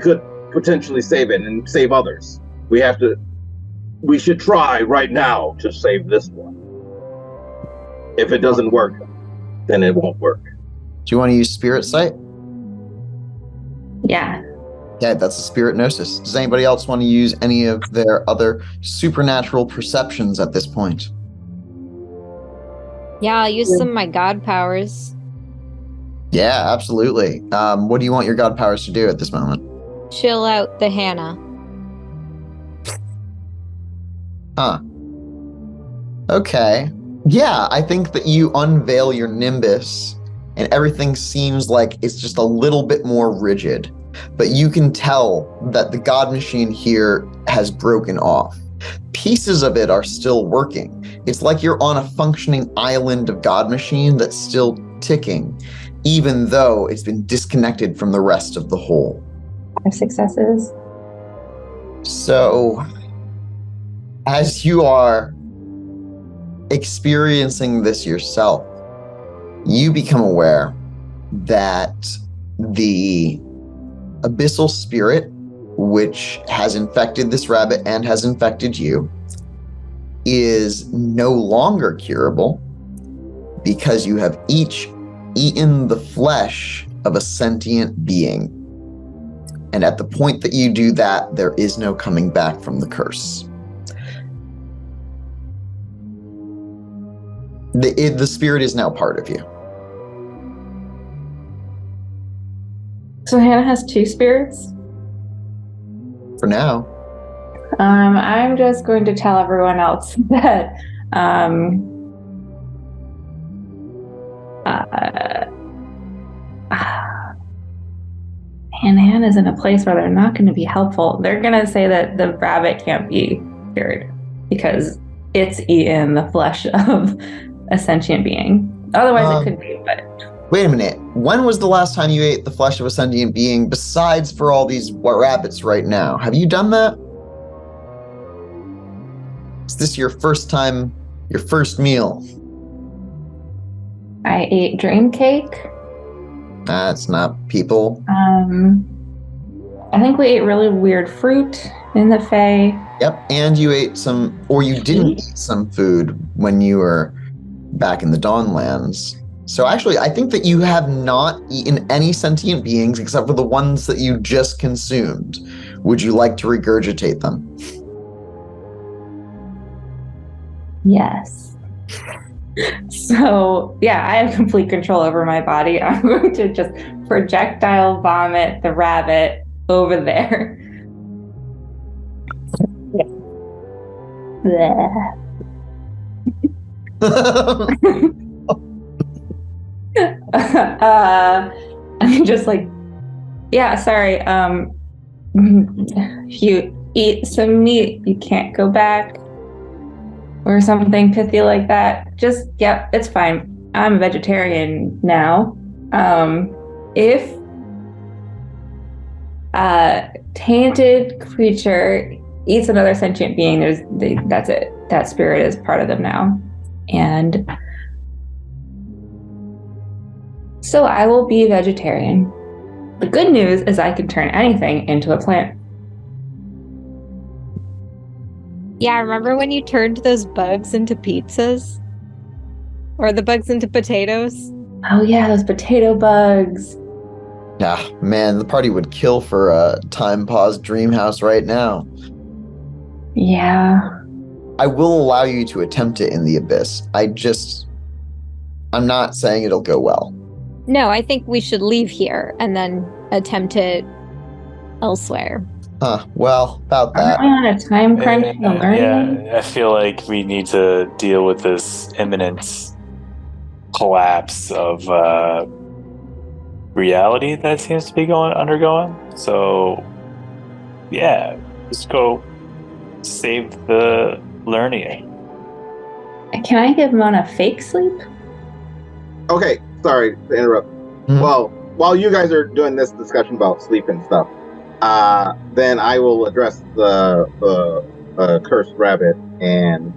could potentially save it and save others. We should try right now to save this one. If it doesn't work, then it won't work. Do you want to use Spirit Sight? Yeah. Yeah, that's a Spirit Gnosis. Does anybody else want to use any of their other supernatural perceptions at this point? Yeah, I'll use some of my god powers. Yeah, absolutely. What do you want your god powers to do at this moment? Chill out the Hannah. Huh. Okay. Yeah, I think that you unveil your nimbus and everything seems like it's just a little bit more rigid. But you can tell that the god machine here has broken off. Pieces of it are still working. It's like you're on a functioning island of god machine that's still ticking, even though it's been disconnected from the rest of the whole. 5 successes. So, as you are experiencing this yourself, you become aware that the abyssal spirit, which has infected this rabbit and has infected you, is no longer curable because you have each eaten the flesh of a sentient being. And at the point that you do that, there is no coming back from the curse. The spirit is now part of you. So Hannah has 2 spirits? For now. I'm just going to tell everyone else that and Hannah's in a place where they're not going to be helpful. They're going to say that the rabbit can't be cured because it's eaten the flesh of a sentient being. Otherwise, it could be, but... Wait a minute. When was the last time you ate the flesh of a sentient being besides for all these rabbits right now? Have you done that? Is this your first time, your first meal? I ate dream cake. That's not people. I think we ate really weird fruit in the Fae. Yep, and you ate some, or you didn't eat some food when you were back in the Dawnlands. So actually, I think that you have not eaten any sentient beings except for the ones that you just consumed. Would you like to regurgitate them? Yes. So, yeah, I have complete control over my body. I'm going to just projectile vomit the rabbit over there. Bleh. I'm just like, yeah, sorry. If you eat some meat, you can't go back. Or something pithy like that. Just, yep, it's fine. I'm a vegetarian now. If a tainted creature eats another sentient being, that's it. That spirit is part of them now. And so I will be vegetarian. The good news is I can turn anything into a plant. Yeah, remember when you turned those bugs into pizzas? Or the bugs into potatoes? Oh yeah, those potato bugs. Yeah, man, the party would kill for a time pause dream house right now. Yeah. I will allow you to attempt it in the abyss. I'm not saying it'll go well. No, I think we should leave here and then attempt it elsewhere. Huh, well, about that. Aren't we on a time crunch for learning? Yeah, I feel like we need to deal with this imminent collapse of reality that seems to be undergoing. So, yeah, let's go save the learning. Can I give Mona fake sleep? Okay, sorry to interrupt. Well, while you guys are doing this discussion about sleep and stuff, then I will address the cursed rabbit and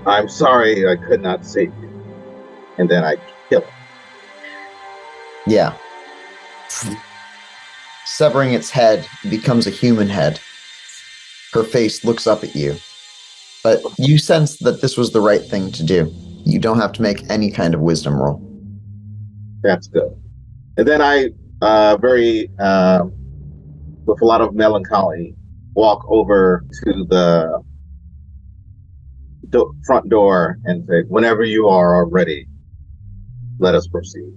I'm sorry I could not save you. And then I kill it. Yeah. Severing its head becomes a human head. Her face looks up at you. But you sense that this was the right thing to do. You don't have to make any kind of wisdom roll. That's good. And then I, with a lot of melancholy, walk over to the front door and say, whenever you are ready, let us proceed.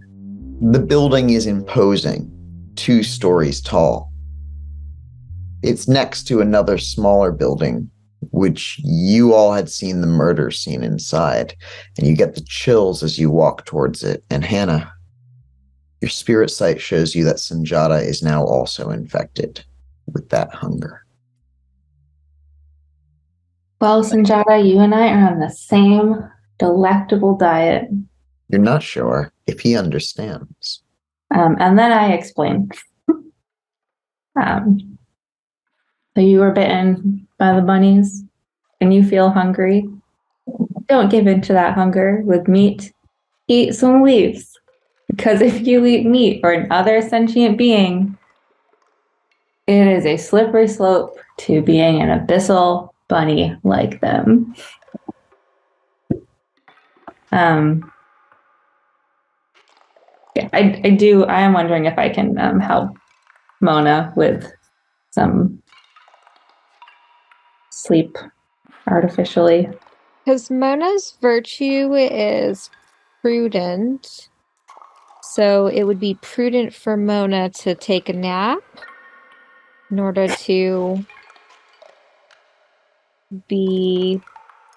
The building is imposing, 2 stories tall. It's next to another smaller building, which you all had seen the murder scene inside, and you get the chills as you walk towards it. And Hannah, your spirit sight shows you that Sanjata is now also infected with that hunger. Well, Sanjata, you and I are on the same delectable diet. You're not sure if he understands. And then I explain. So you were bitten by the bunnies and you feel hungry. Don't give in to that hunger with meat. Eat some leaves. Because if you eat meat or another sentient being, it is a slippery slope to being an abyssal bunny like them. Yeah, I am wondering if I can help Mona with some sleep artificially. Because Mona's virtue is prudent. So it would be prudent for Mona to take a nap in order to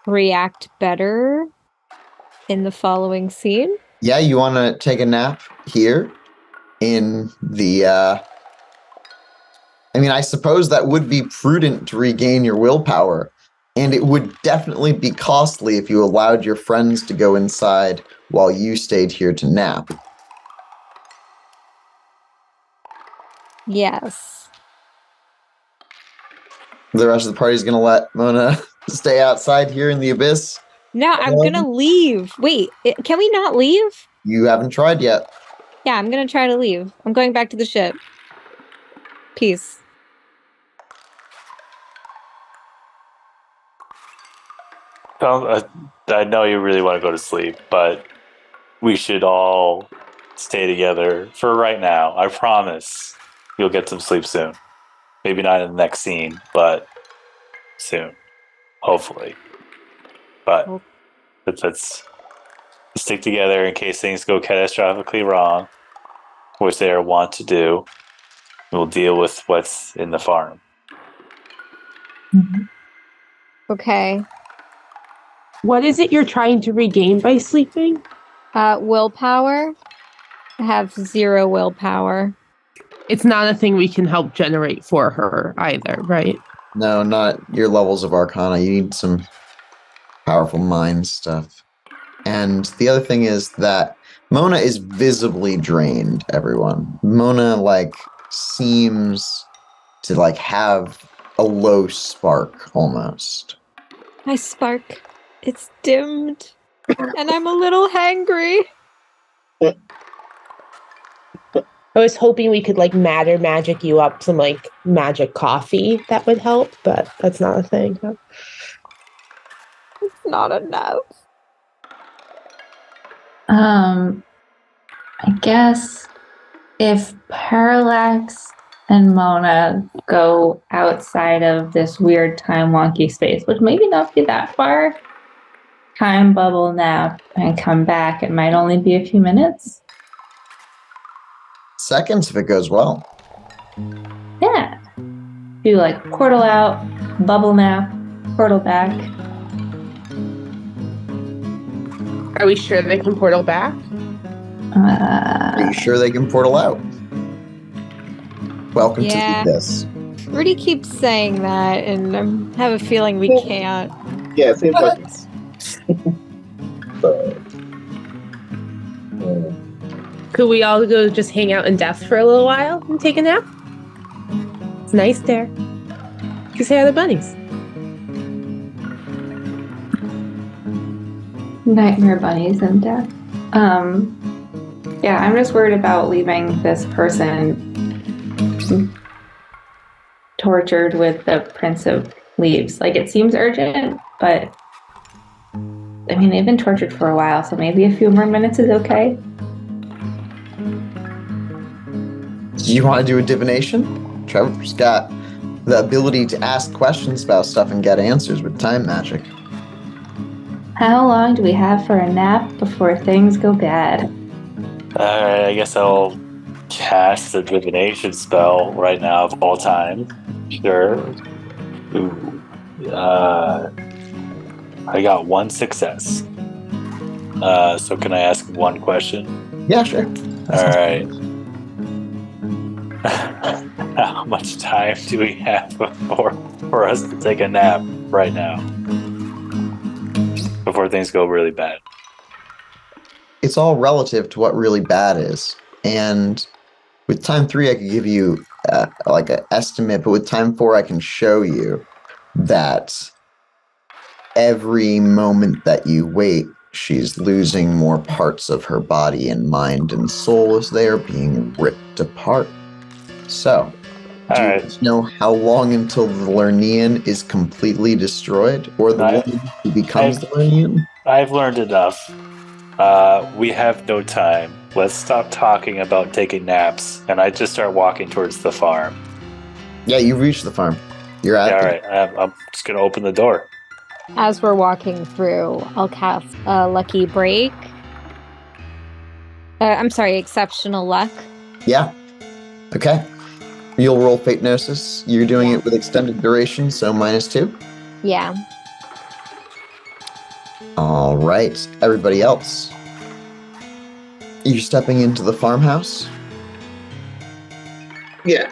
react better in the following scene. Yeah, you want to take a nap here in the... I suppose that would be prudent to regain your willpower, and it would definitely be costly if you allowed your friends to go inside while you stayed here to nap. Yes. The rest of the party's going to let Mona stay outside here in the abyss? No, I'm gonna leave. Wait, can we not leave? You haven't tried yet. Yeah, I'm gonna try to leave. I'm going back to the ship. Peace. I know you really want to go to sleep, but we should all stay together for right now. I promise you'll get some sleep soon. Maybe not in the next scene, but soon. Hopefully. But let's stick together in case things go catastrophically wrong, which they are wont to do. We'll deal with what's in the farm. Okay. What is it you're trying to regain by sleeping? Willpower. I have 0 willpower. It's not a thing we can help generate for her either, right? No, not your levels of Arcana. You need some powerful mind stuff. And the other thing is that Mona is visibly drained, everyone. Mona, seems to, have a low spark, almost. My spark. It's dimmed. And I'm a little hangry. I was hoping we could matter magic you up some magic coffee that would help, but that's not a thing. Huh? It's not enough. I guess if Parallax and Mona go outside of this weird time wonky space, which maybe not be that far, time bubble nap and come back, it might only be a few minutes. Seconds if it goes well. Yeah. Do portal out, bubble nap, portal back. Are we sure they can portal back? Are you sure they can portal out? Welcome to this. Rudy keeps saying that, and I have a feeling we can't. Yeah, it seems like it's. Could we all go just hang out in death for a little while and take a nap? It's nice there. You can say hi to the bunnies. Nightmare bunnies and death. Yeah, I'm just worried about leaving this person tortured with the Prince of Leaves. It seems urgent, but I mean, they've been tortured for a while, so maybe a few more minutes is okay. Do you want to do a divination? Trevor's got the ability to ask questions about stuff and get answers with time magic. How long do we have for a nap before things go bad? I guess I'll cast a divination spell right now of all time. Sure. Ooh. I got 1 success. So can I ask one question? Yeah, sure. All right. How much time do we have for us to take a nap right now? Before things go really bad. It's all relative to what really bad is. And with time 3, I could give you an estimate, but with time 4, I can show you that every moment that you wait, she's losing more parts of her body and mind and soul as they are being ripped apart. So, do you know how long until the Lernean is completely destroyed? Or the woman who becomes the Lernean? I've learned enough. We have no time. Let's stop talking about taking naps, and I just start walking towards the farm. Yeah, you reach the farm. You're at all right. I'm just going to open the door. As we're walking through, I'll cast a lucky break. I'm sorry, exceptional luck. Yeah. Okay. You'll roll Fate Gnosis. You're doing it with extended duration, so -2. Yeah. All right. Everybody else. You're stepping into the farmhouse? Yeah.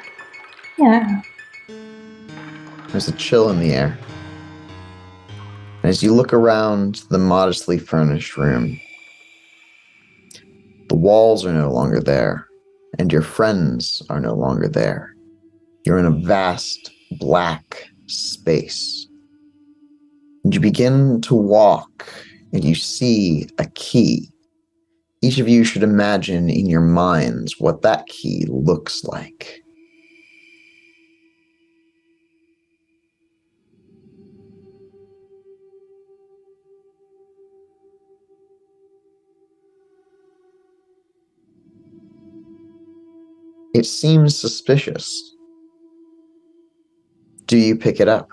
Yeah. There's a chill in the air. As you look around the modestly furnished room, the walls are no longer there, and your friends are no longer there. You're in a vast black space. And you begin to walk, and you see a key. Each of you should imagine in your minds what that key looks like. It seems suspicious. Do you pick it up?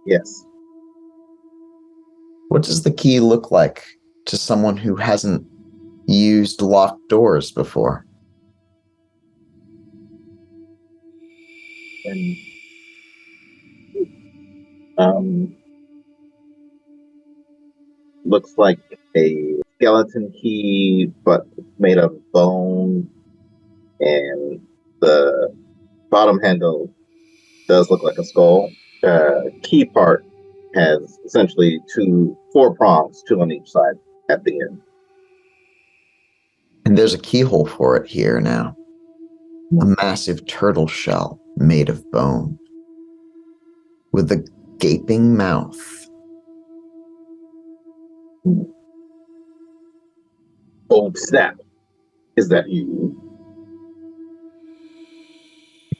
Yes. What does the key look like to someone who hasn't used locked doors before? And looks like a skeleton key, but made of bone, and the bottom handle does look like a skull. Key part has essentially four prongs, two on each side at the end. And there's a keyhole for it here now. A massive turtle shell made of bone with a gaping mouth. Oh, snap. Is that you?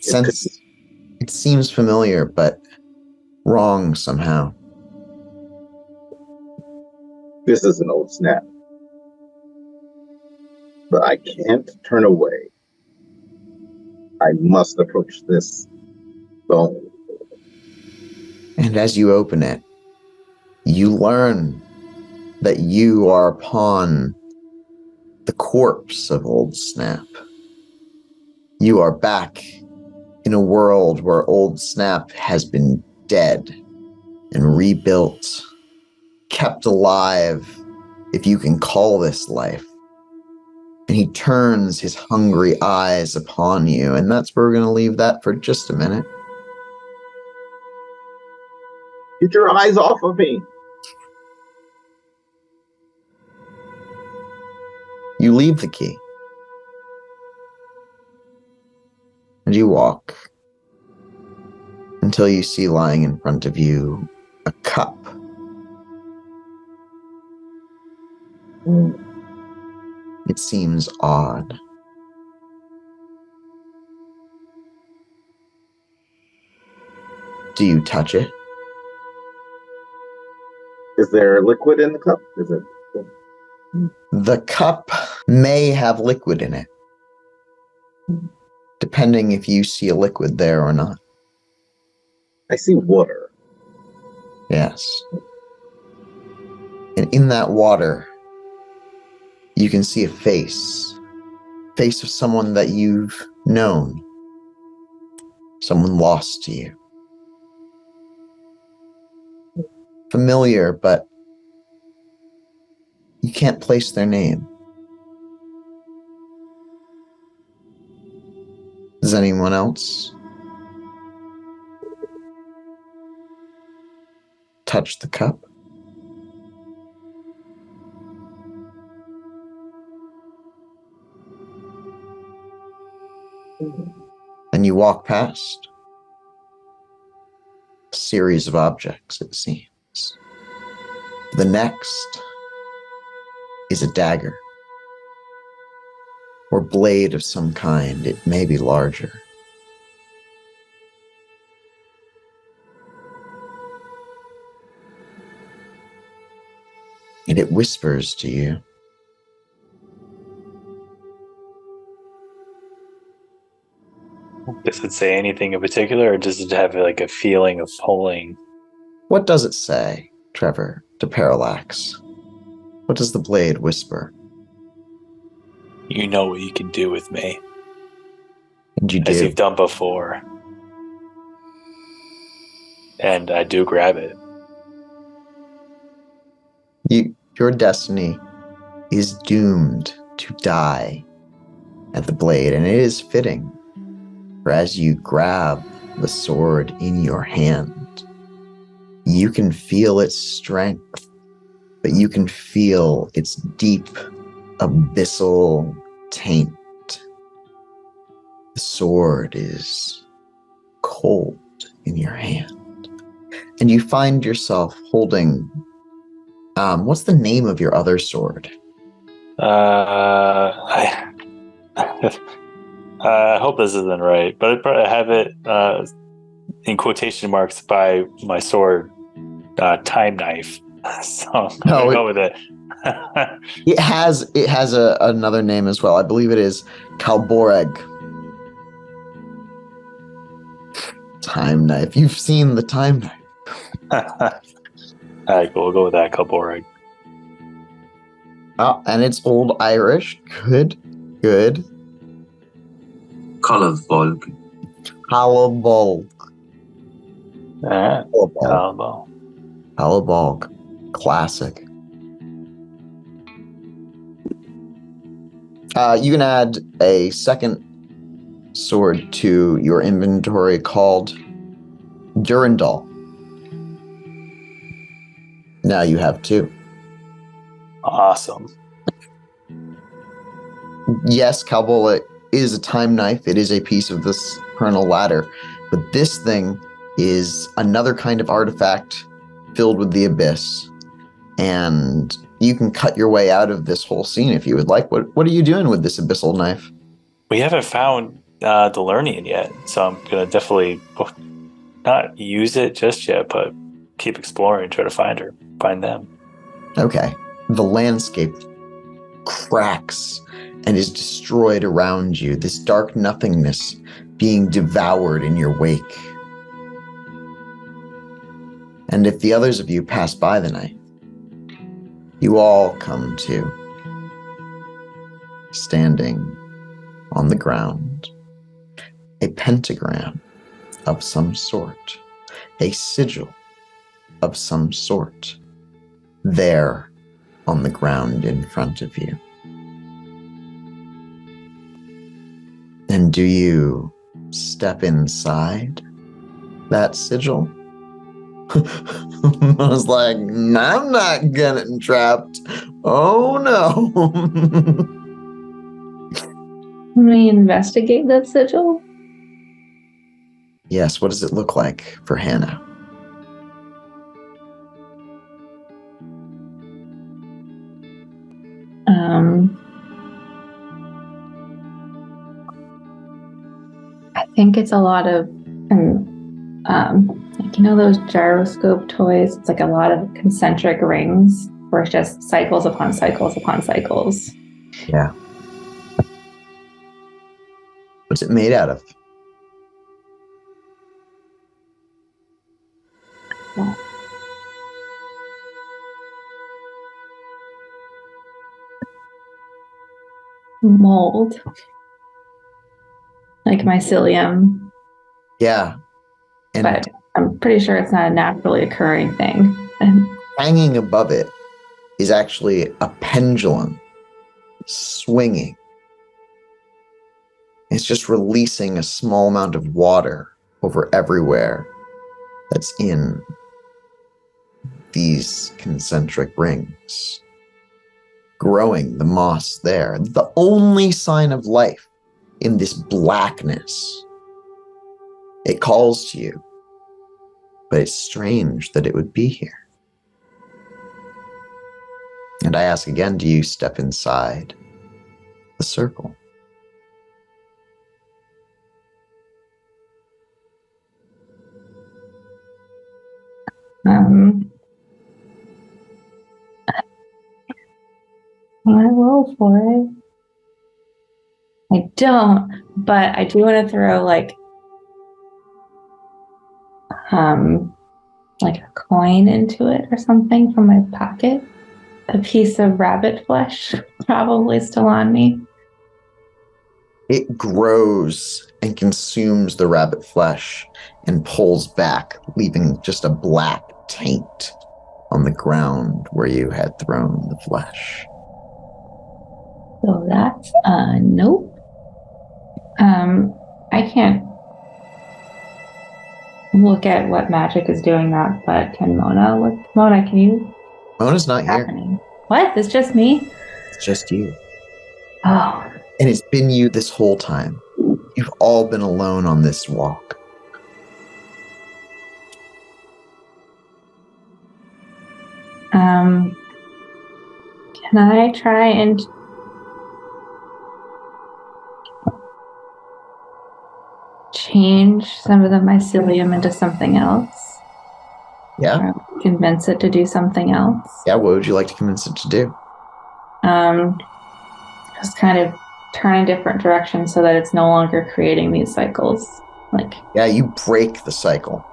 It seems familiar, but wrong somehow. This is an old snap. But I can't turn away. I must approach this bone. And as you open it, you learn that you are upon the corpse of Old Snap. You are back in a world where Old Snap has been dead and rebuilt, kept alive, if you can call this life. And he turns his hungry eyes upon you, and that's where we're going to leave that for just a minute. Get your eyes off of me. You leave the key. And you walk until you see lying in front of you a cup. It seems odd. Do you touch it? Is there liquid in the cup? Is it? The cup may have liquid in it, depending if you see a liquid there or not. I see water. Yes. And in that water, you can see a face of someone that you've known, someone lost to you. Familiar, but you can't place their name. Does anyone else touch the cup? And you walk past a series of objects, it seems. The next is a dagger or blade of some kind. It may be larger. And it whispers to you. Does it say anything in particular, or does it have like a feeling of pulling? What does it say, Trevor, to Parallax? What does the blade whisper? You know what you can do with me. And you do. As you've done before. And I do grab it. Your destiny is doomed to die at the blade, and it is fitting. For as you grab the sword in your hand, you can feel its strength, but you can feel its deep, abyssal taint. The sword is cold in your hand, and you find yourself holding, what's the name of your other sword? I hope this isn't right, but I have it in quotation marks by my sword, time knife. So I'm No, gonna go with it. It has another name as well. I believe it is Kalboreg. Time knife. You've seen the time knife. All right, cool. We'll go with that, Kalborg. Oh, and it's Old Irish. Good. Colorvolk. Halabol. Well. Halabol. Classic. You can add a second sword to your inventory called Durandal. Now you have 2. Awesome. Yes, Kalbola is a time knife. It is a piece of this Supernal ladder. But this thing is another kind of artifact filled with the abyss. And you can cut your way out of this whole scene if you would like. What are you doing with this abyssal knife? We haven't found the Lernian yet, so I'm going to definitely not use it just yet, but keep exploring, try to find them. Okay. The landscape cracks and is destroyed around you, this dark nothingness being devoured in your wake. And if the others of you pass by the night, you all come to standing on the ground, a pentagram of some sort, a sigil of some sort, there on the ground in front of you. And do you step inside that sigil? I was like, I'm not getting trapped. Oh no. Can we investigate that sigil? Yes, what does it look like for Hannah? I think it's a lot of, like, you know, those gyroscope toys? It's like a lot of concentric rings where it's just cycles upon cycles upon cycles. Yeah. What's it made out of? Yeah. Mold. Like mycelium. Yeah. And but I'm pretty sure it's not a naturally occurring thing. hanging above it is actually a pendulum swinging. It's just releasing a small amount of water over everywhere that's in these concentric rings. Growing the moss there. The only sign of life in this blackness. It calls to you. But it's strange that it would be here. And I ask again, do you step inside the circle? I roll for it. I don't, but I do want to throw like a coin into it or something from my pocket. A piece of rabbit flesh, probably still on me. It grows and consumes the rabbit flesh and pulls back, leaving just a black taint on the ground where you had thrown the flesh. So that's a nope. I can't look at what magic is doing that, but can Mona look? Mona, can you? Mona's not here. What? It's just me? It's just you. Oh. And it's been you this whole time. You've all been alone on this walk. Can I try and change some of the mycelium into something else? Yeah. Or convince it to do something else? Yeah, what would you like to convince it to do? Just kind of turn in different directions so that it's no longer creating these cycles. Yeah, you break the cycle.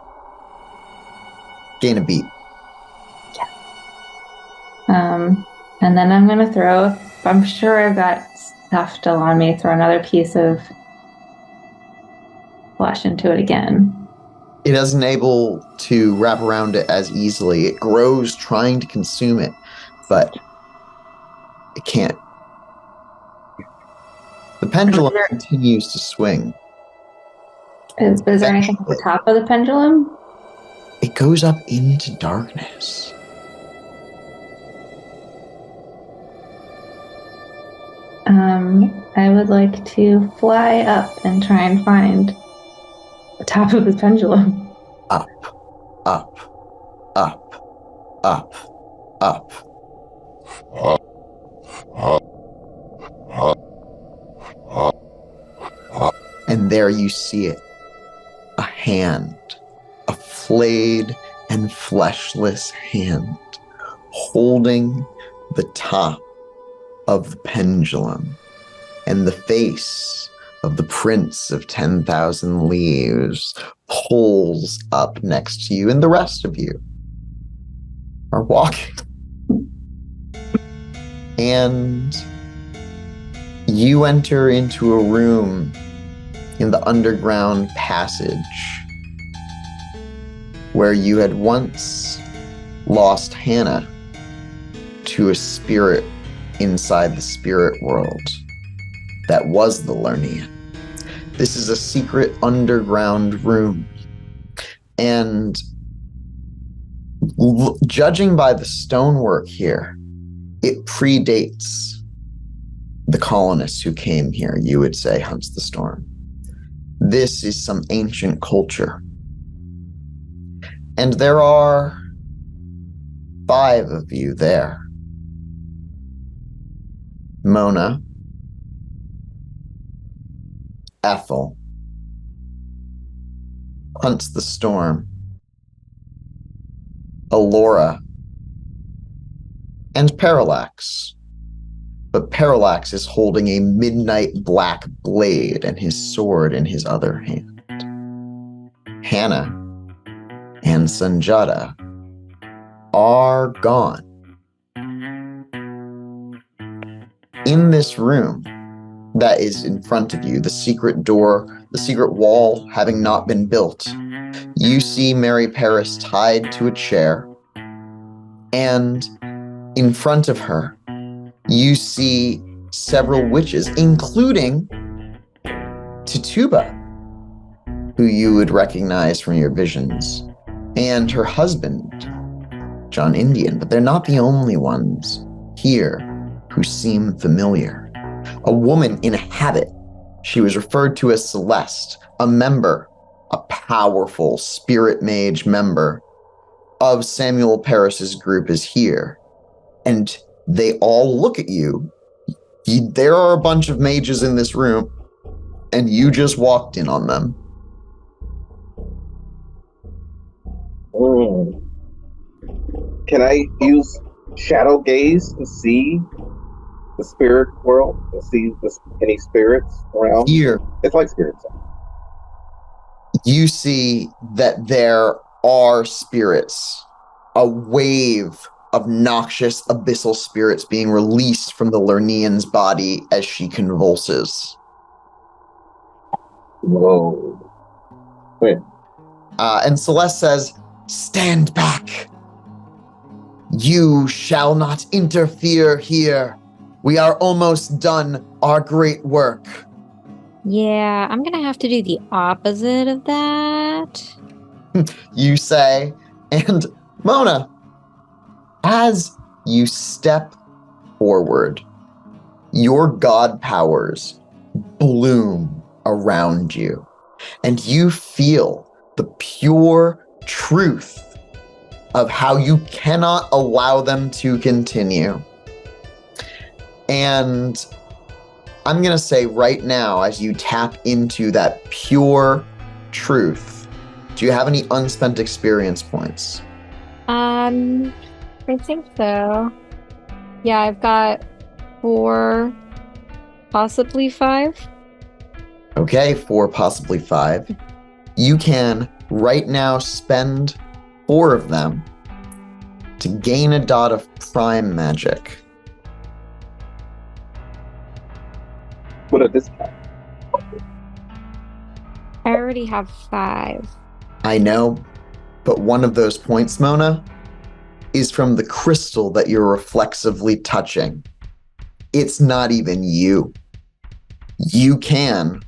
Gain a beat. And then I'm going to throw, I'm sure I've got stuff still on me, throw another piece of flesh into it again. It isn't able to wrap around it as easily. It grows trying to consume it, but it can't. The pendulum continues to swing. Is there anything at the top of the pendulum? It goes up into darkness. I would like to fly up and try and find the top of the pendulum. Up, up, up, up, up. And there you see it. A hand. A flayed and fleshless hand holding the top of the pendulum, and the face of the Prince of 10,000 Leaves pulls up next to you, and the rest of you are walking. And you enter into a room in the underground passage where you had once lost Hannah to a spirit inside the spirit world that was the Lernian. This is a secret underground room, and judging by the stonework here, it predates the colonists who came here, you would say, Hunts the Storm. This is some ancient culture. And there are 5 of you there. Mona, Ethyl, Hunts the Storm, Alora, and Parallax. But Parallax is holding a midnight black blade and his sword in his other hand. Hannah and Sanjata are gone. In this room that is in front of you, the secret door, the secret wall having not been built, you see Mary Paris tied to a chair, and in front of her, you see several witches, including Tituba, who you would recognize from your visions, and her husband, John Indian, but they're not the only ones here who seem familiar. A woman in a habit. She was referred to as Celeste, a member, a powerful spirit mage member of Samuel Paris's group, is here. And they all look at you. There are a bunch of mages in this room, and you just walked in on them. Can I use shadow gaze to see the spirit world, to see any spirits around? Here, it's like spirits. You see that there are spirits, a wave of noxious abyssal spirits being released from the Lernian's body as she convulses. Whoa. Wait. And Celeste says, "Stand back. You shall not interfere here. We are almost done our great work." Yeah, I'm gonna have to do the opposite of that. You say, and Mona, as you step forward, your god powers bloom around you, and you feel the pure truth of how you cannot allow them to continue. And I'm going to say right now, as you tap into that pure truth, do you have any unspent experience points? I think so. Yeah, I've got 4, possibly 5. Okay, 4, possibly 5. You can right now spend 4 of them to gain a dot of prime magic. What a discount. I already have 5. I know, but one of those points, Mona, is from the crystal that you're reflexively touching. It's not even you. You can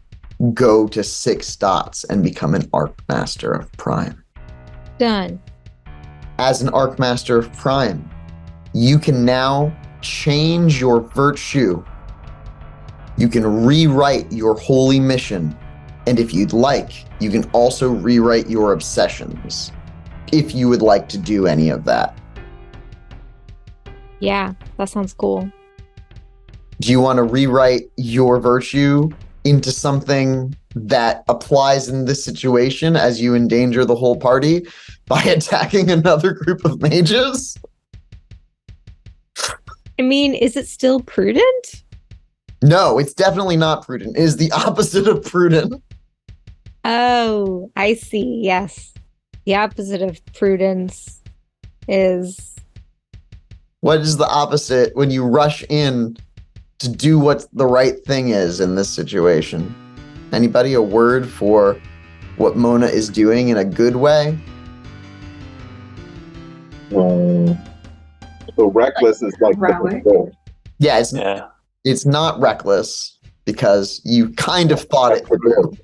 go to 6 dots and become an Archmaster of Prime. Done. As an Archmaster of Prime, you can now change your virtue. You can rewrite your holy mission. And if you'd like, you can also rewrite your obsessions, if you would like to do any of that. Yeah, that sounds cool. Do you want to rewrite your virtue into something that applies in this situation as you endanger the whole party by attacking another group of mages? I mean, is it still prudent? No, it's definitely not prudent. It is the opposite of prudent. Oh, I see. Yes. The opposite of prudence is... What is the opposite when you rush in to do what the right thing is in this situation? Anybody a word for what Mona is doing in a good way? So reckless is like Heroic. Yeah, Yeah. it's not reckless because you kind of thought it through.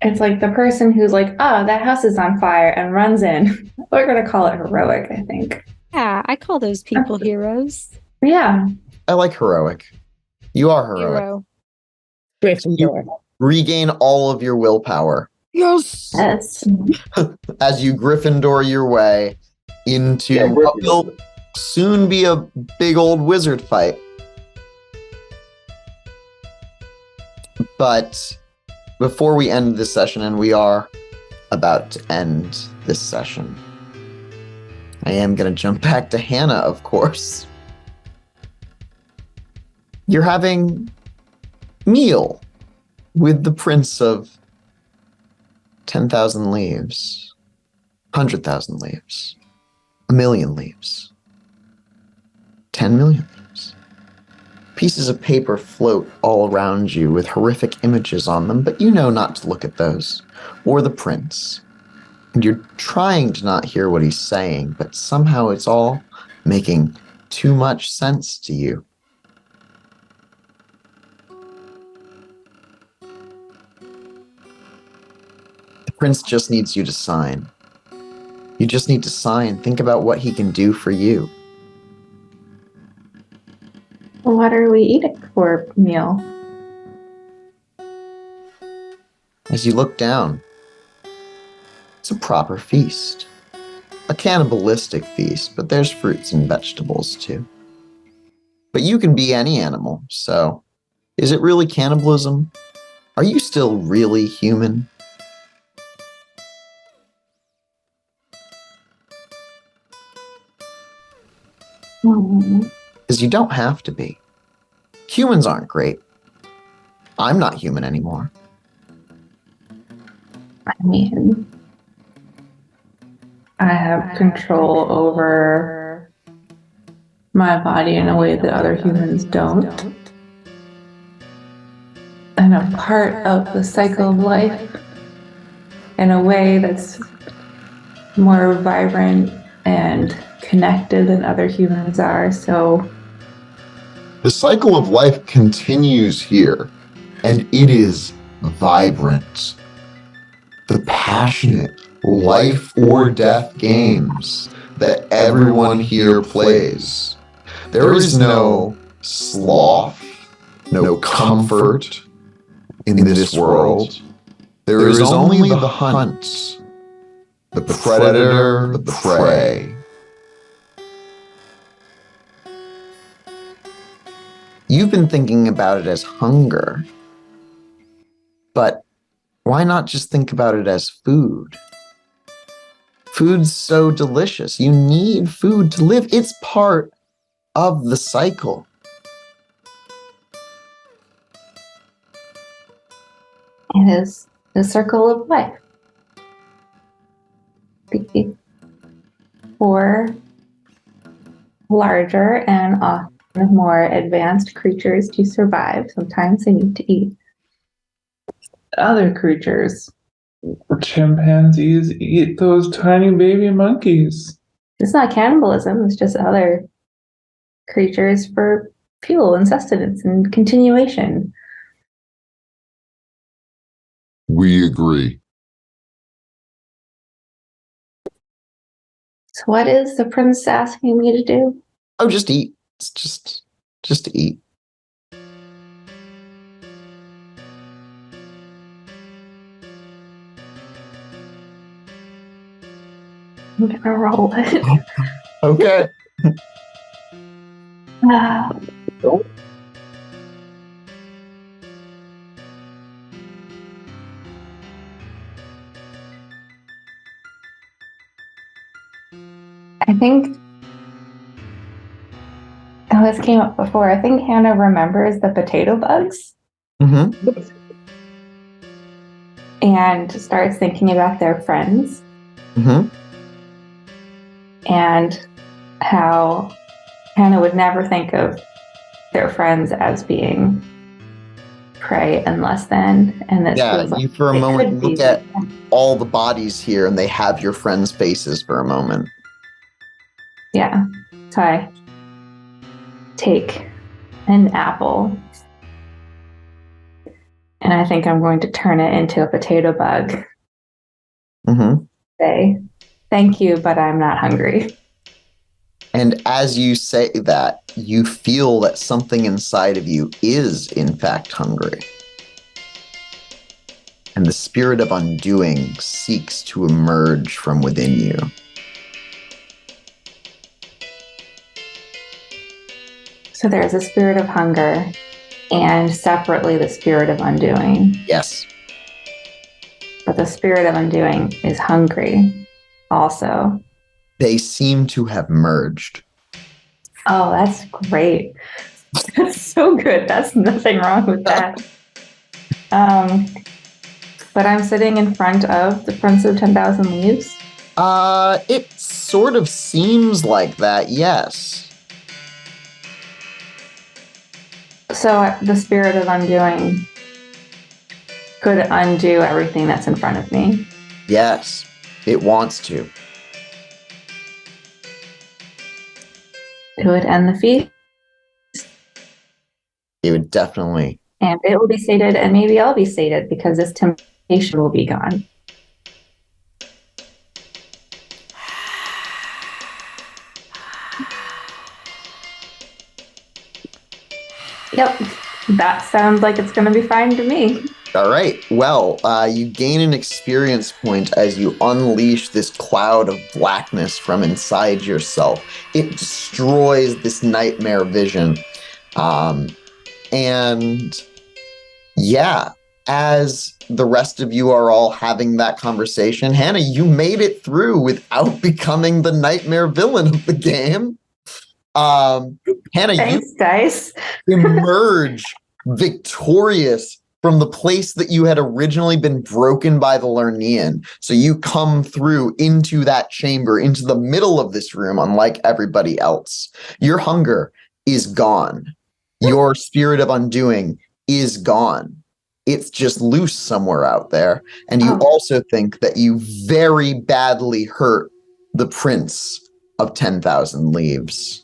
It's like the person who's like, oh, that house is on fire and runs in. We're going to call it heroic, I think. Yeah, I call those people heroes. Yeah. I like heroic. You are heroic. Hero. Gryffindor. Regain all of your willpower Yes. Yes. as you Gryffindor your way into what will soon be a big old wizard fight. But before we end this session, and we are about to end this session, I am going to jump back to Hannah, of course. You're having meal with the Prince of 10,000 leaves, 100,000 leaves, 1,000,000 leaves, 10 million leaves. Pieces of paper float all around you with horrific images on them, but you know not to look at those, or the prince. And you're trying to not hear what he's saying, but somehow it's all making too much sense to you. The prince just needs you to sign. You just need to sign. Think about what he can do for you. What are we eating for meal? As you look down, it's a proper feast. A cannibalistic feast, but there's fruits and vegetables too. But you can be any animal, so is it really cannibalism? Are you still really human? Because you don't have to be. Humans aren't great. I'm not human anymore. I mean, I have control over my body in a way that other humans don't. And I'm part of the cycle of life in a way that's more vibrant and connected than other humans are. So the cycle of life continues here, and it is vibrant. The passionate life or death games that everyone here plays. There is no sloth, no comfort in this world. There is only the hunt, the predator, the prey. You've been thinking about it as hunger, but Why not just think about it as food? Food's so delicious. You need food to live. It's part of the cycle. It is the circle of life. For larger and often more advanced creatures to survive, sometimes they need to eat other creatures. Chimpanzees eat those tiny baby monkeys. It's not cannibalism, it's just other creatures for fuel and sustenance and continuation. We agree. So what is the prince asking me to do? Oh, just eat. It's just to eat. I'm gonna roll it. Okay. I think this came up before. I think Hannah remembers the potato bugs Mm-hmm. and starts thinking about their friends Mm-hmm. and how Hannah would never think of their friends as being prey and less than. And this Yeah, feels like you for a it moment could be. look at all the bodies here and they have your friends' faces for a moment. Yeah. So I take an apple and I think I'm going to turn it into a potato bug. Mm-hmm. Say, thank you, but I'm not hungry. And as you say that, you feel that something inside of you is, in fact, hungry. And the spirit of undoing seeks to emerge from within you. So there's a spirit of hunger and separately the spirit of undoing. Yes. But the spirit of undoing is hungry also. They seem to have merged. Oh, that's great. That's so good. That's nothing wrong with that. But I'm sitting in front of the Prince of 10,000 Leaves. It sort of seems like that, yes. So the spirit of undoing could undo everything that's in front of me. Yes, it wants to. It would end the feast. It would definitely. And it will be sated, and maybe I'll be sated because this temptation will be gone. Yep, that sounds like it's going to be fine to me. All right. Well, you gain an experience point as you unleash this cloud of blackness from inside yourself. It destroys this nightmare vision. And yeah, as the rest of you are all having that conversation, Hannah, you made it through without becoming the nightmare villain of the game. Hannah, Thanks, dice. you emerge victorious from the place that you had originally been broken by the Lernean. So you come through into that chamber, into the middle of this room, unlike everybody else. Your hunger is gone. Your spirit of undoing is gone. It's just loose somewhere out there. And you also think that you very badly hurt the Prince of 10,000 Leaves.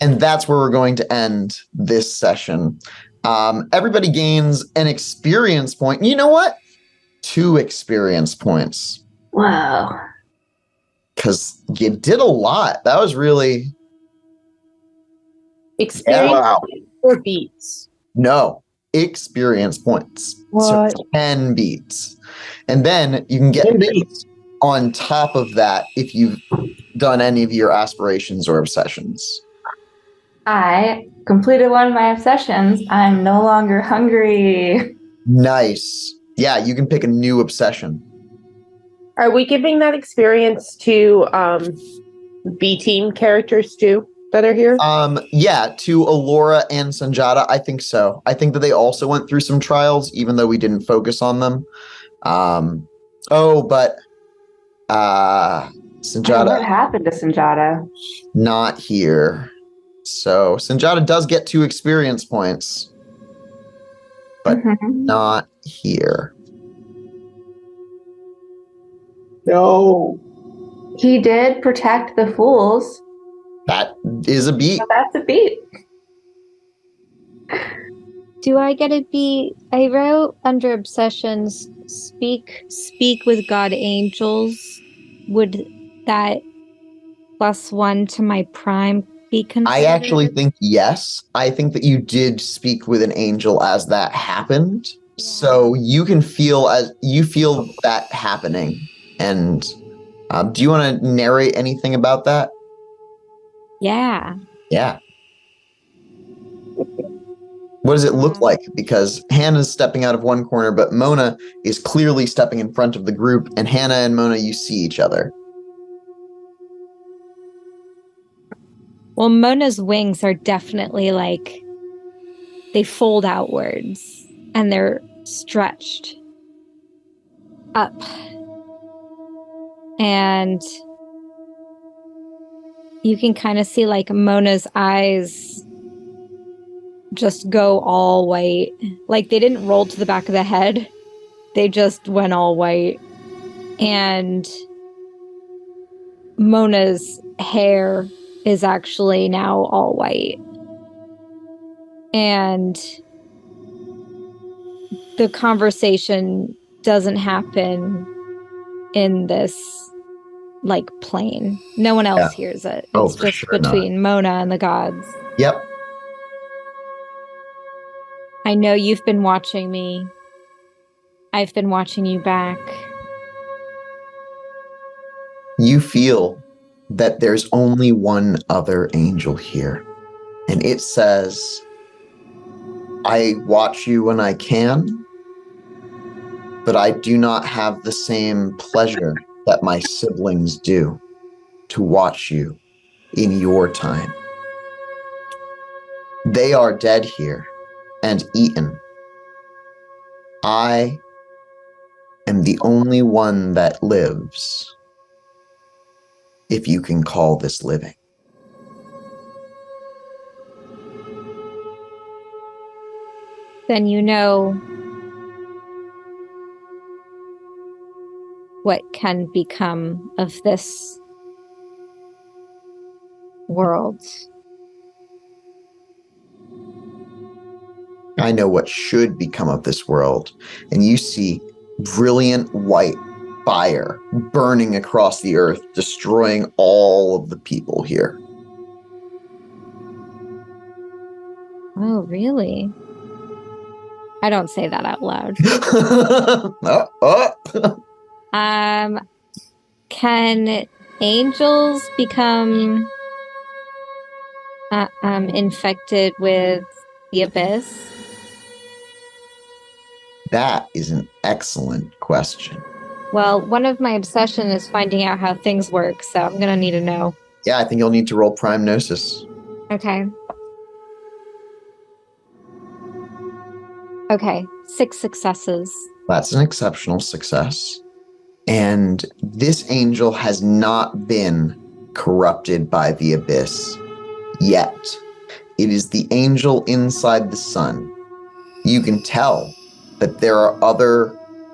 And that's where we're going to end this session. Everybody gains an experience point. You know what? 2 experience points. Wow. Because you did a lot. That was really... Experience Wow. or beats? No. Experience points. What? So 10 beats. And then you can get beats on top of that if you've done any of your aspirations or obsessions. I completed one of my obsessions. I'm no longer hungry. Nice. Yeah, you can pick a new obsession. Are we giving that experience to B team characters too that are here? Yeah, to Alora and Sanjata, I think so. I think that they also went through some trials, even though we didn't focus on them. But Sanjata, What happened to Sanjata? not here. So Sanjata does get 2 experience points, but not here. No. He did protect the fools. That is a beat. So that's a beat. Do I get a beat? I wrote under obsessions, speak with God angels. Would that +1 to my prime be considered? I actually think yes. I think that you did speak with an angel as that happened. Yeah. So you can feel that happening. And do you want to narrate anything about that? Yeah. Yeah. What does it look like? Because Hannah's stepping out of one corner, but Mona is clearly stepping in front of the group. And Hannah and Mona, you see each other. Well, Mona's wings are definitely like, they fold outwards and they're stretched up. And you can kind of see like Mona's eyes just go all white. Like they didn't roll to the back of the head. They just went all white. And Mona's hair is actually now all white. And the conversation doesn't happen in this like plane. No one else hears it. It's just sure between Mona and the gods. Yep. I know you've been watching me. I've been watching you back. You feel that there's only one other angel here. And it says, I watch you when I can, but I do not have the same pleasure that my siblings do to watch you in your time. They are dead here and eaten. I am the only one that lives, if you can call this living. Then you know what can become of this world. I know what should become of this world. And you see brilliant white fire burning across the earth, destroying all of the people here. Oh, really? I don't say that out loud. Can angels become infected with the abyss? That is an excellent question. Well, one of my obsession is finding out how things work, so I'm gonna need to know. Yeah, I think you'll need to roll Prime Gnosis. Okay. Okay, 6 successes. That's an exceptional success. And this angel has not been corrupted by the abyss yet. It is the angel inside the sun. You can tell that there are other,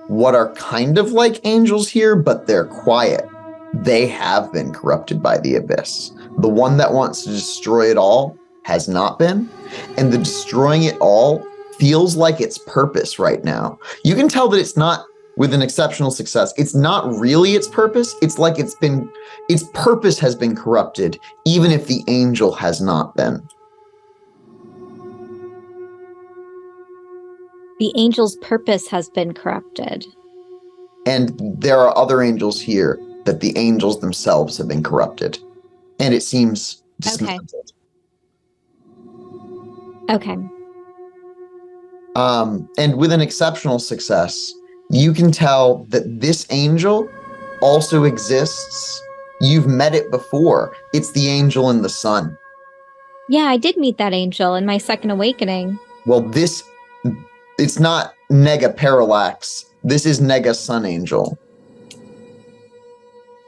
what are kind of like angels here, but they're quiet. They have been corrupted by the abyss. The one that wants to destroy it all has not been. And the destroying it all feels like its purpose right now. You can tell that it's not, with an exceptional success, it's not really its purpose. It's like its purpose has been corrupted, even if the angel has not been. The angel's purpose has been corrupted. And there are other angels here that the angels themselves have been corrupted. And it seems dismantled. Okay. And with an exceptional success, you can tell that this angel also exists. You've met it before. It's the angel in the sun. Yeah, I did meet that angel in my second awakening. Well, it's not Nega Parallax. This is Nega Sun Angel.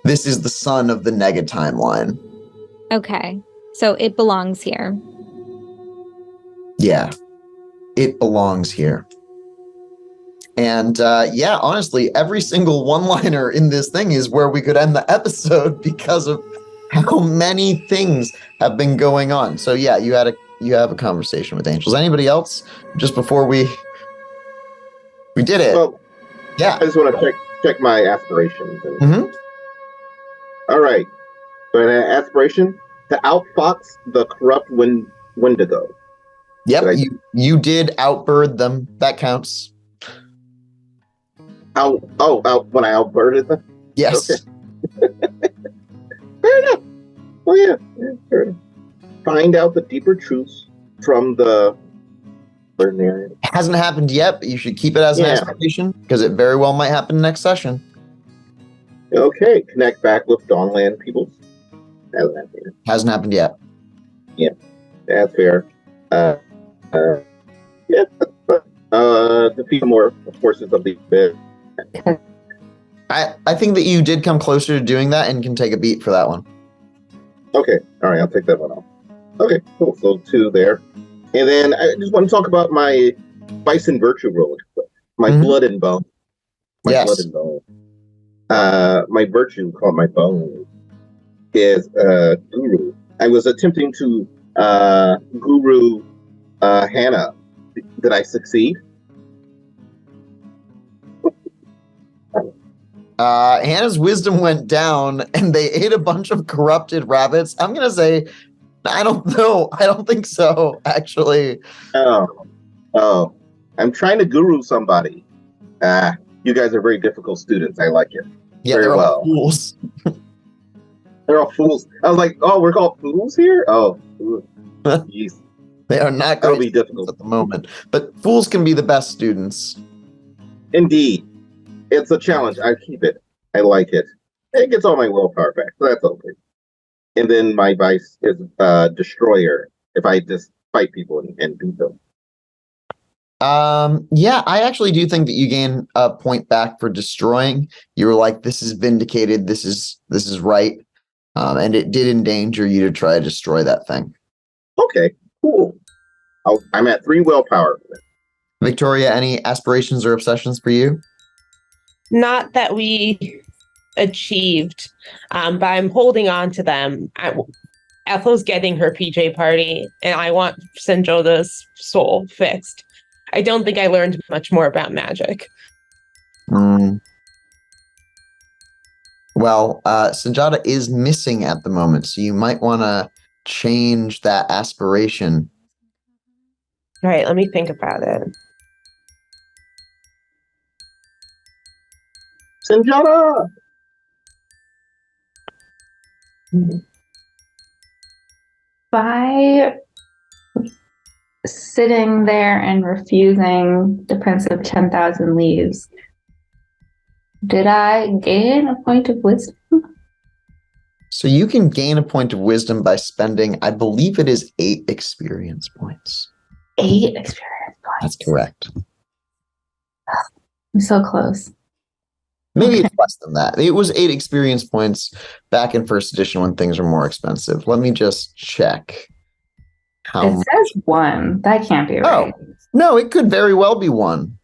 This is the son of the Nega timeline. Okay, so it belongs here. Yeah, it belongs here. And yeah, honestly, every single one-liner in this thing is where we could end the episode because of how many things have been going on. So yeah, you have a conversation with angels. Anybody else? Just before we did it. Well, yeah. I just want to check my aspirations. Mm-hmm. All right. So an aspiration to outfox the corrupt Wendigo. Yep, you did outbird them. That counts. Out when I outbirded them? Yes. Okay. Fair enough. Well, yeah. Fair enough. Find out the deeper truths from the ordinary. It hasn't happened yet, but you should keep it as an aspiration because it very well might happen next session. Okay. Connect back with Dawnland peoples. Hasn't happened yet. Yeah. That's fair. Yeah. Defeat more forces of the abyss. I think that you did come closer to doing that and can take a beat for that one. Okay. All right. I'll take that one off. Okay. Cool. So 2 there. And then I just want to talk about my Bison Virtue roll. My blood and bone. Blood and bone. My virtue called my bone is Guru. I was attempting to Guru Hannah. Did I succeed? Hannah's wisdom went down and they ate a bunch of corrupted rabbits. I'm going to say, I don't know. I don't think so, actually. Oh. I'm trying to guru somebody. You guys are very difficult students. I like it. Yeah, very they're well. all fools. They're all fools. I was like, oh, we're called fools here? Oh. Jeez. They are not That'll great be difficult at the moment. But fools can be the best students. Indeed. It's a challenge. I keep it. I like it. It gets all my willpower back, so that's okay. And then my vice is Destroyer, if I just fight people and beat them. Yeah, I actually do think that you gain a point back for destroying. You were like, this is vindicated, this is right. And it did endanger you to try to destroy that thing. Okay, cool. I'm at 3 willpower. Victoria, any aspirations or obsessions for you? Not that we achieved, but I'm holding on to them. Ethyl's getting her PJ party, and I want Sanjoda's soul fixed. I don't think I learned much more about magic. Well, Sanjada is missing at the moment, so you might want to change that aspiration. All right, let me think about it. Sanjada! By sitting there and refusing the Prince of 10,000 Leaves, did I gain a point of wisdom? So you can gain a point of wisdom by spending, I believe it is 8 experience points. 8 experience points. That's correct. I'm so close. Maybe it's less than that. It was 8 experience points back in first edition when things were more expensive. Let me just check. It says 1. That can't be right. Oh, no, it could very well be 1.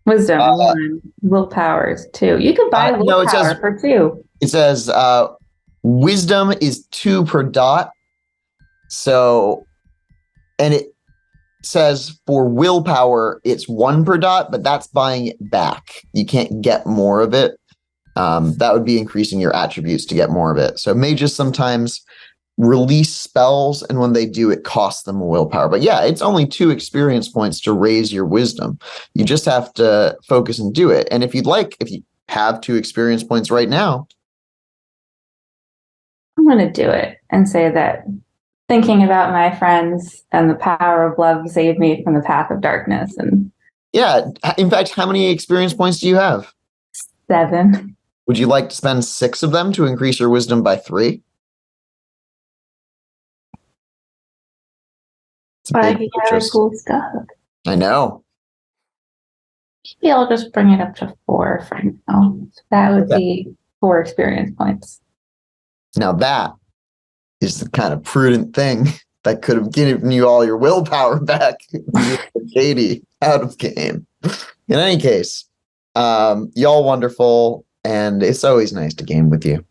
Wisdom, 1. Willpower is 2. You could buy willpower for 2. It says wisdom is 2 per dot. So, and it says for willpower, it's 1 per dot, but that's buying it back. You can't get more of it. That would be increasing your attributes to get more of it. So mages sometimes release spells, and when they do, it costs them a willpower. But yeah, it's only 2 experience points to raise your wisdom. You just have to focus and do it. And if you have 2 experience points right now, I'm going to do it and say that thinking about my friends and the power of love saved me from the path of darkness, and Yeah. In fact, how many experience points do you have? 7. Would you like to spend 6 of them to increase your wisdom by 3? It's a But big he got purchase. cool stuff. I know. Maybe I'll just bring it up to 4 for now. So that would Okay. be 4 experience points. Now that is the kind of prudent thing that could have given you all your willpower back. Caity out of game. In any case, y'all wonderful, and it's always nice to game with you.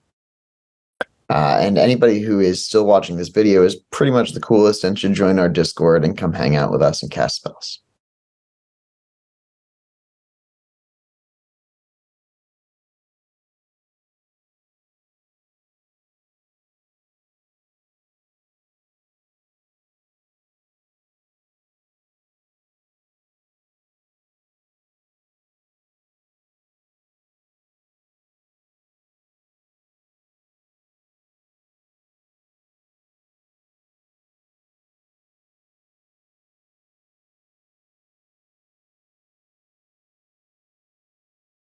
And anybody who is still watching this video is pretty much the coolest and should join our Discord and come hang out with us and cast spells.